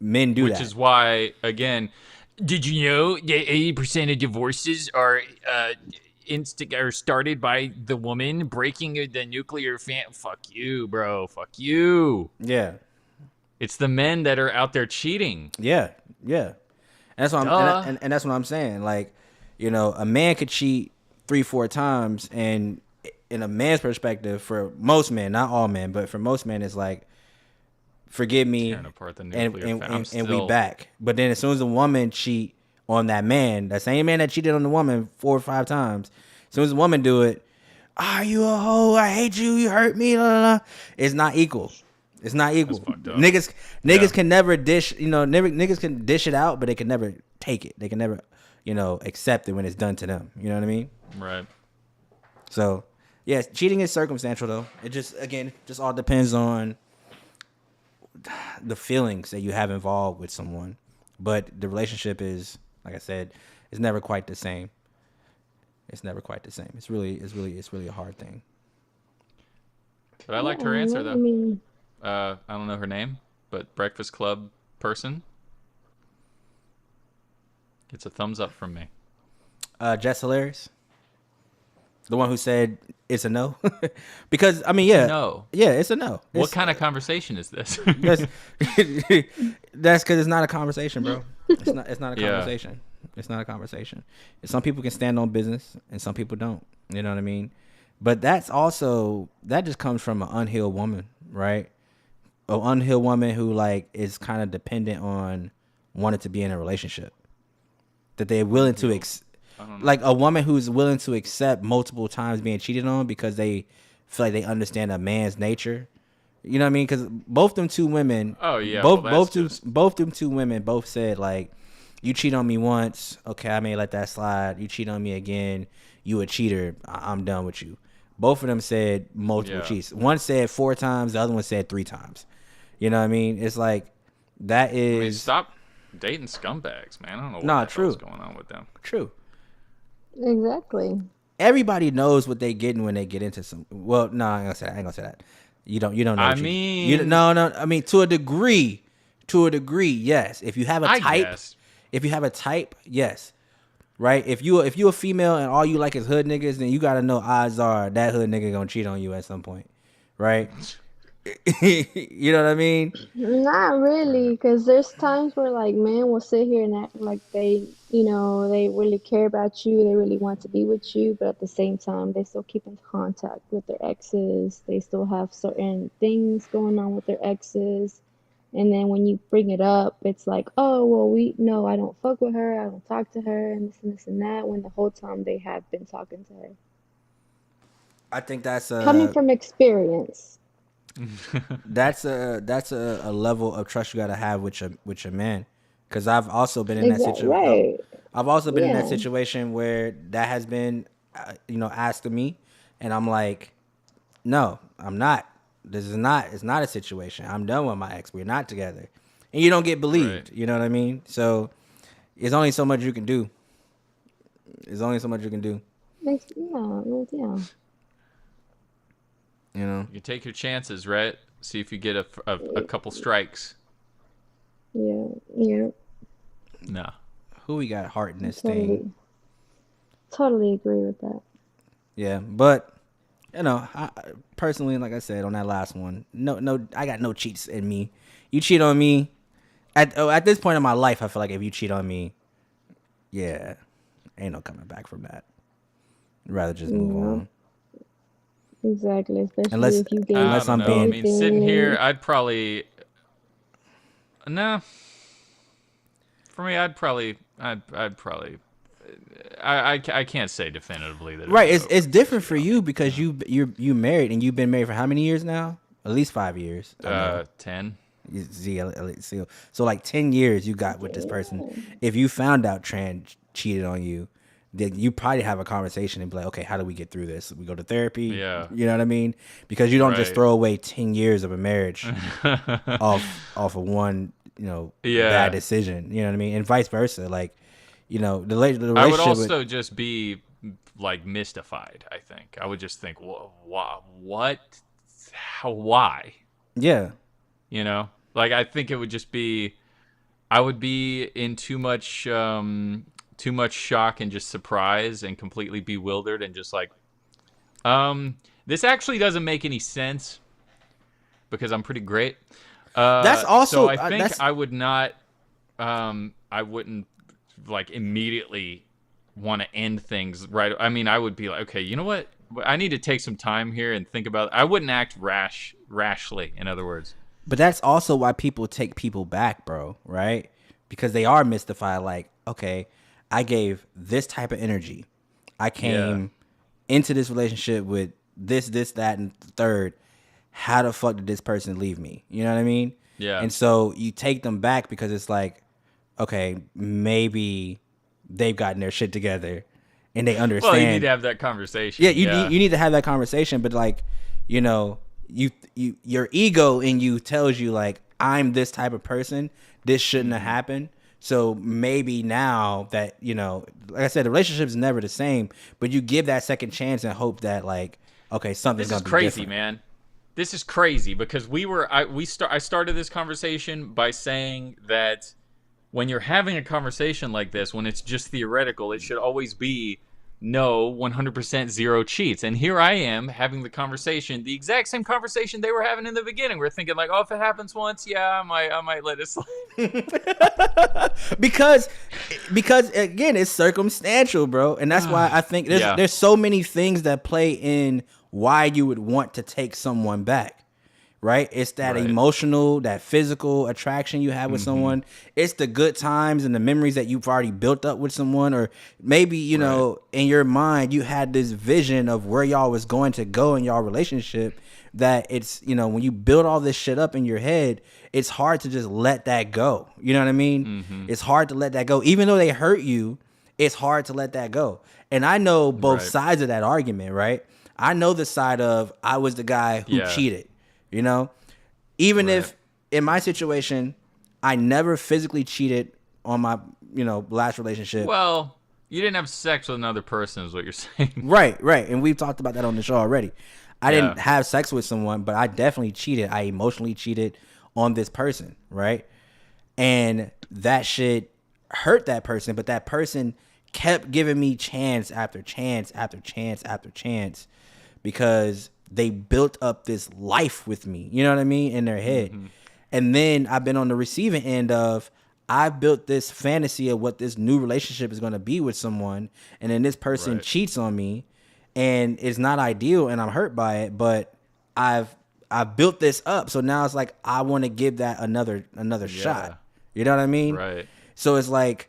Men do that. Which is why, again, did you know that 80% of divorces are started by the woman breaking the nuclear family? Fuck you, bro. Fuck you. Yeah. It's the men that are out there cheating. Yeah. And that's what and that's what I'm saying. Like, you know, a man could cheat 3-4 times, and in a man's perspective, for most men, not all men, but for most men, it's like, forgive me, and we back. But then as soon as a woman cheat on that man, that same man that cheated on the woman 4 or 5 times, as soon as a woman do it, you a hoe, I hate you, you hurt me, blah, blah, blah. It's not equal. It's not equal. Niggas can never dish, niggas can dish it out, but they can never take it. They can never, accept it when it's done to them. You know what I mean? Right. So, yeah, cheating is circumstantial though. It just all depends on the feelings that you have involved with someone. But the relationship is, like I said, is never quite the same. It's never quite the same. It's really a hard thing. But I liked her answer though. I mean, I don't know her name, but Breakfast Club person. It's a thumbs up from me. Jess Hilarious, the one who said it's a no, because I mean, yeah, no, yeah, it's a no. What kind of conversation is this? That's because it's not a conversation, bro. It's not a conversation. It's not a conversation. Some people can stand on business, and some people don't. You know what I mean? But that just comes from an unhealed woman, right? An unhealed woman who like is kind of dependent on wanting to be in a relationship. That they're willing to like a woman who's willing to accept multiple times being cheated on because they feel like they understand a man's nature. You know what I mean? Because both them two women, both them two women both said like, you cheat on me once, okay, I may let that slide. You cheat on me again, you a cheater. I'm done with you. Both of them said multiple cheats. One said 4 times, the other one said 3 times. You know what I mean? It's like that is. I mean, stop dating scumbags, man. I don't know what the hell's going on with them. True. Exactly. Everybody knows what they getting when they get into some. Well, no, I ain't gonna say that. You don't know. I mean, no. I mean, to a degree, yes. If you have a type, yes. Right. If you a female and all you like is hood niggas, then you gotta know odds are that hood nigga gonna cheat on you at some point, right? You know what I mean? Not really, because there's times where like men will sit here and act like they really care about you, they really want to be with you, but at the same time they still keep in contact with their exes. They still have certain things going on with their exes, and then when you bring it up, it's like, oh well, I don't fuck with her, I don't talk to her, and this and that, when the whole time they have been talking to her. I think that's coming from experience. That's a level of trust you gotta have with your man, because I've also been in that situation. Right. I've also been in that situation where that has been, asked of me, and I'm like, no, I'm not. It's not a situation. I'm done with my ex. We're not together, and you don't get believed. Right. You know what I mean? So there's only so much you can do. Yeah. You know, you take your chances, right? See if you get a couple strikes. Yeah. No. Who we got heart in this thing? Totally agree with that. Yeah, but I personally, like I said on that last one, no, I got no cheats in me. You cheat on me, at this point in my life, I feel like if you cheat on me, yeah, ain't no coming back from that. I'd rather just move on. Exactly, especially if you gave I mean, sitting here, I'd probably for me, I can't say definitively that. Right, it's different for you because you married, and you've been married for how many years now? At least 5 years. 10. So like 10 years you got with this person. If you found out Tran cheated on you, then you probably have a conversation and be like, okay, how do we get through this? We go to therapy. Yeah. You know what I mean? Because you don't just throw away 10 years of a marriage off of one, bad decision. You know what I mean? And vice versa. Like, the relationship. I would also just be like mystified. I think I would just think, what? How? Why? Yeah. Like I think it would just be, I would be in too much shock and just surprise and completely bewildered and just like, this actually doesn't make any sense because I'm pretty great. That's also. So I think I would not. I wouldn't like immediately want to end things right. I mean, I would be like, okay, you know what? I need to take some time here and think about it. I wouldn't act rashly, in other words. But that's also why people take people back, bro, right? Because they are mystified. Like, okay, I gave this type of energy. I came into this relationship with this, that, and third. How the fuck did this person leave me? You know what I mean? Yeah. And so you take them back because it's like, okay, maybe they've gotten their shit together and they understand. Well, you need to have that conversation. Yeah, you need to have that conversation. But like, your ego in you tells you like, I'm this type of person. This shouldn't have happened. So maybe now that, you know, like I said, the relationship is never the same, but you give that second chance and hope that, like, okay, something's going to be different. This is crazy, man. This is crazy because I started this conversation by saying that when you're having a conversation like this, when it's just theoretical, it should always be no 100% zero cheats. And here I am having the conversation, the exact same conversation they were having in the beginning. We're thinking like, oh, if it happens once, yeah, I might let it slide. because again, it's circumstantial, bro. And that's why I think there's so many things that play in why you would want to take someone back. Right? It's that emotional, that physical attraction you have with someone. It's the good times and the memories that you've already built up with someone. Or maybe, you know, in your mind, you had this vision of where y'all was going to go in y'all relationship, that it's, you know, when you build all this shit up in your head, it's hard to just let that go. You know what I mean? It's hard to let that go. Even though they hurt you, it's hard to let that go. And I know both sides of that argument, right? I know the side of I was the guy who cheated. You know, even if in my situation, I never physically cheated on my, you know, last relationship. Well, you didn't have sex with another person is what you're saying. Right. And we've talked about that on the show already. I didn't have sex with someone, but I definitely cheated. I emotionally cheated on this person. Right. And that shit hurt that person. But that person kept giving me chance after chance after chance after chance because they built up this life with me, you know what I mean, in their head. And then I've been on the receiving end of, I've built this fantasy of what this new relationship is going to be with someone, and then this person cheats on me, and it's not ideal, and I'm hurt by it, but I've built this up, so now it's like I want to give that another shot. You know what I mean? Right. So it's like,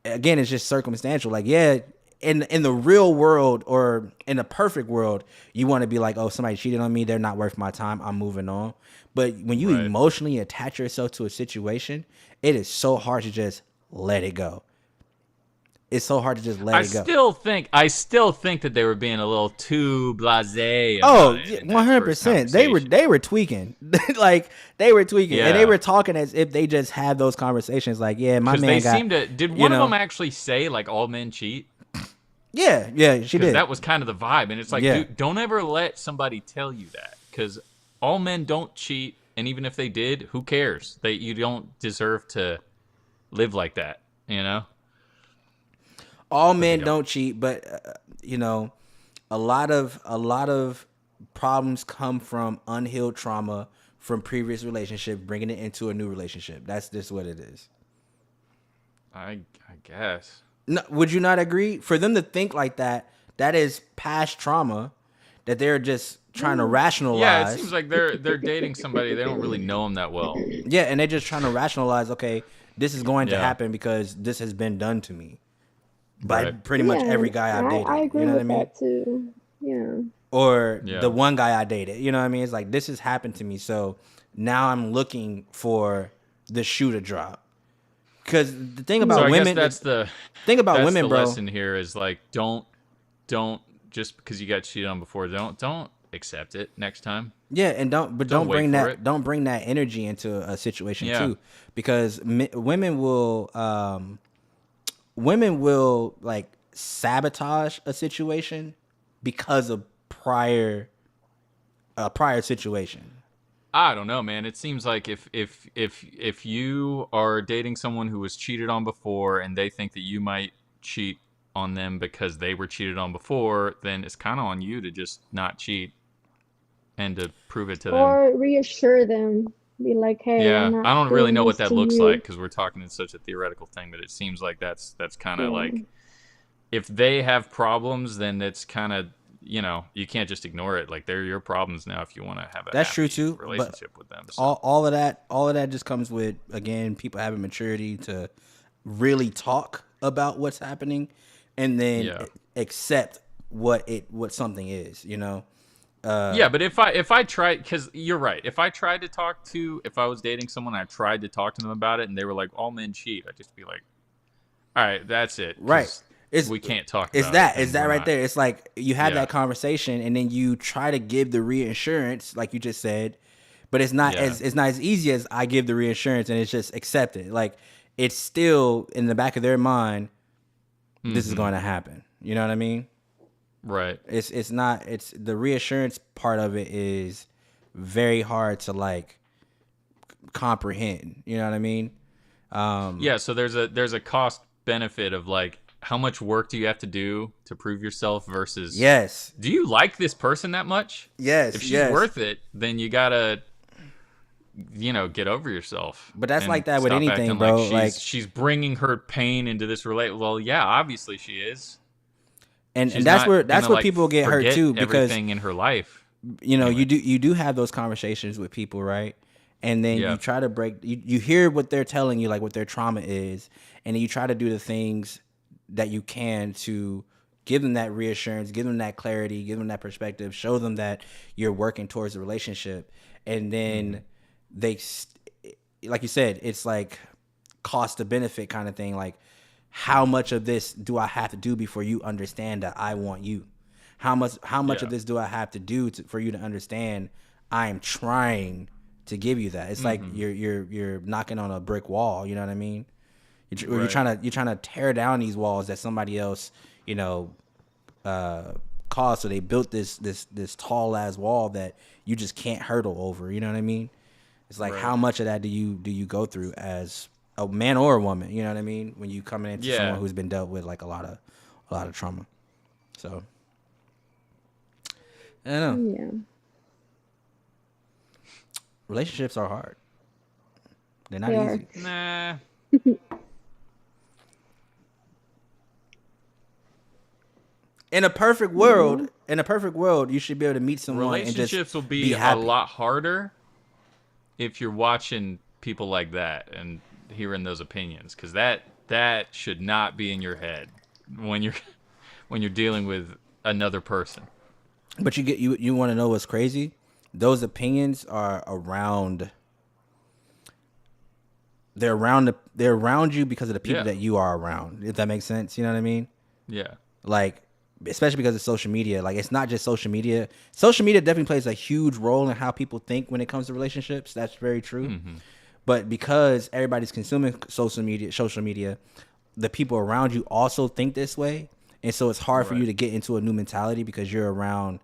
again, it's just circumstantial. Like, yeah, in the real world or in a perfect world, you want to be like, oh, somebody cheated on me, they're not worth my time, I'm moving on. But when you emotionally attach yourself to a situation, it is so hard to just let it go. It's so hard to just let it go. I still think that they were being a little too blasé. Oh, 100%. They were tweaking. Like, they were tweaking. And they were talking as if they just had those conversations like, yeah, my man did one of them actually say like all men cheat? Yeah, she did. That was kind of the vibe. And it's like, dude, don't ever let somebody tell you that, because all men don't cheat. And even if they did, who cares? You don't deserve to live like that, you know? All men don't cheat, but you know, a lot of problems come from unhealed trauma from previous relationship, bringing it into a new relationship. That's just what it is. I guess. No, would you not agree? For them to think like that, that is past trauma that they're just trying to rationalize. Yeah, it seems like they're dating somebody, they don't really know them that well. Yeah, and they're just trying to rationalize, okay, this is going to happen because this has been done to me by pretty much every guy I've dated. I agree you know with what I mean? that too. Yeah. Or the one guy I dated. You know what I mean? It's like, this has happened to me, so now I'm looking for the shoe to drop. Because the thing about women, that's the women, bro. The lesson here is like, don't just because you got cheated on before, don't accept it next time. Yeah, and don't bring that energy into a situation too, because women will like sabotage a situation because of prior situation. I don't know, man. It seems like if you are dating someone who was cheated on before and they think that you might cheat on them because they were cheated on before, then it's kind of on you to just not cheat and to prove it to them. Or reassure them. Be like, hey, yeah, I don't really know what that looks like because we're talking in such a theoretical thing, but it seems like that's kind of like, if they have problems, then it's kind of, you know, you can't just ignore it. Like, they're your problems now if you want to have a true too relationship with them. So. All of that just comes with, again, people having maturity to really talk about what's happening and then accept what something is, you know. Yeah, but if I tried, because you're right, if I was dating someone, I tried to talk to them about it, and they were like, all men cheat, I'd just be like, all right, that's it. Right. We can't talk about it. It's that right there. It's like you had that conversation, and then you try to give the reassurance, like you just said, but it's not as easy as I give the reassurance and it's just accepted. Like, it's still in the back of their mind, this is going to happen. You know what I mean? Right. It's not. It's the reassurance part of it is very hard to like comprehend. You know what I mean? Yeah. So there's a cost benefit of like how much work do you have to do to prove yourself versus do you like this person that much? Yes. If she's worth it, then you gotta get over yourself. But that's and like that with stop anything, acting bro. Like she's bringing her pain into this relate. Well, yeah, obviously she is. And that's where people get hurt too, because everything in her life. You do have those conversations with people, right? And then you try to break. You hear what they're telling you, like what their trauma is, and then you try to do the things that you can to give them that reassurance, give them that clarity, give them that perspective, show them that you're working towards a relationship, and then they, like you said, it's like cost to benefit kind of thing, like. How much of this do I have to do before you understand that I want you? How much of this do I have to do for you to understand I am trying to give you that? It's like you're knocking on a brick wall. You know what I mean? You're trying to tear down these walls that somebody else caused. So they built this tall ass wall that you just can't hurdle over. You know what I mean? It's like how much of that do you go through as a man or a woman, you know what I mean? When you coming into someone who's been dealt with like a lot of trauma. So I don't know. Yeah. Relationships are hard. They're not easy. Nah. In a perfect world, you should be able to meet someone. Relationships will be a lot harder if you're watching people like that and hearing those opinions, because that should not be in your head when you're dealing with another person. But you want to know what's crazy? Those opinions are around. They're around you because of the people that you are around. If that makes sense, you know what I mean? Yeah. Like, especially because of social media. Like, it's not just social media. Social media definitely plays a huge role in how people think when it comes to relationships. That's very true. Mm-hmm. But because everybody's consuming social media, the people around you also think this way. And so it's hard for you to get into a new mentality because you're around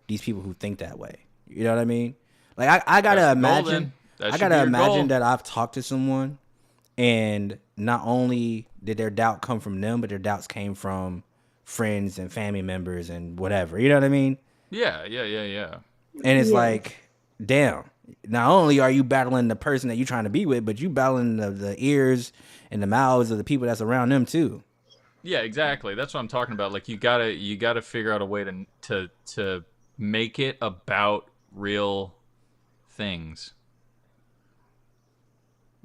these people who think that way. You know what I mean? Like, I gotta imagine that I've talked to someone and not only did their doubt come from them, but their doubts came from friends and family members and whatever. You know what I mean? Yeah. And it's like, damn. Not only are you battling the person that you're trying to be with, but you battling the ears and the mouths of the people that's around them too. Yeah, exactly. That's what I'm talking about. Like you gotta figure out a way to make it about real things.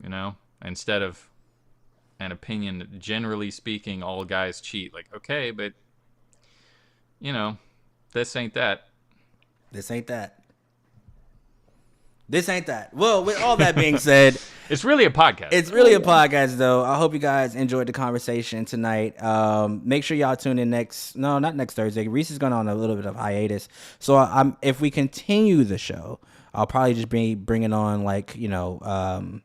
You know, instead of an opinion. Generally speaking, all guys cheat. Like, okay, but this ain't that. This ain't that. This ain't that. Well, with all that being said, it's really a podcast. It's really a podcast, though. I hope you guys enjoyed the conversation tonight. Make sure y'all tune in not next Thursday. Reese is going on a little bit of hiatus. So if we continue the show, I'll probably just be bringing on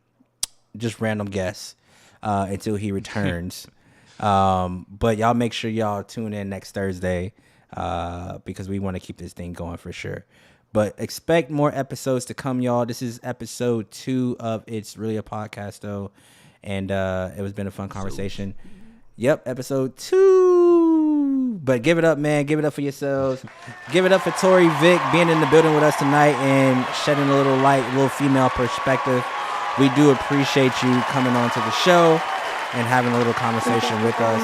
just random guests until he returns. But y'all make sure y'all tune in next Thursday because we want to keep this thing going for sure. But expect more episodes to come, y'all. This is episode 2 of It's Really a Podcast, though. And it has been a fun conversation. Yep, episode 2. But give it up, man. Give it up for yourselves. Give it up for Tori Vic being in the building with us tonight and shedding a little light, a little female perspective. We do appreciate you coming on to the show and having a little conversation with us.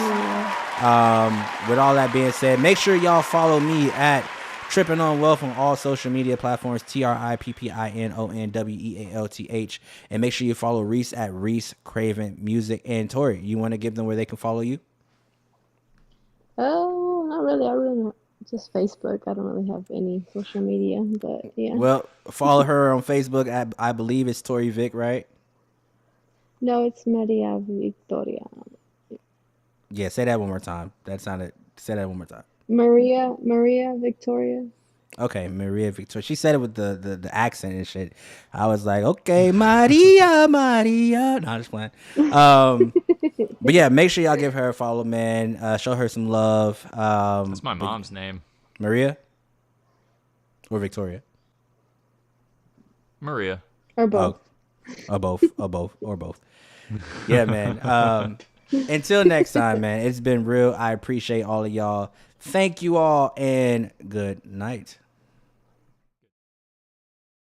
With all that being said, make sure y'all follow me at Trippin' on Wealth on all social media platforms, TrippinOnWealth. And make sure you follow Reese at Reese Craven Music. And Tori, you want to give them where they can follow you? Oh, not really. I really not. Just Facebook. I don't really have any social media, but yeah. Well, follow her on Facebook at, I believe it's Tori Vic, right? No, it's Maria Victoria. Yeah, say that one more time. Say that one more time. Maria Victoria. Okay, Maria Victoria. She said it with the accent and shit. I was like, okay, Maria. No, I'm just playing. But yeah, make sure y'all give her a follow, man. Show her some love. That's my mom's name. Maria or Victoria? Maria. Or both. Or both. Yeah, man. Until next time, man. It's been real. I appreciate all of y'all. Thank you all and good night.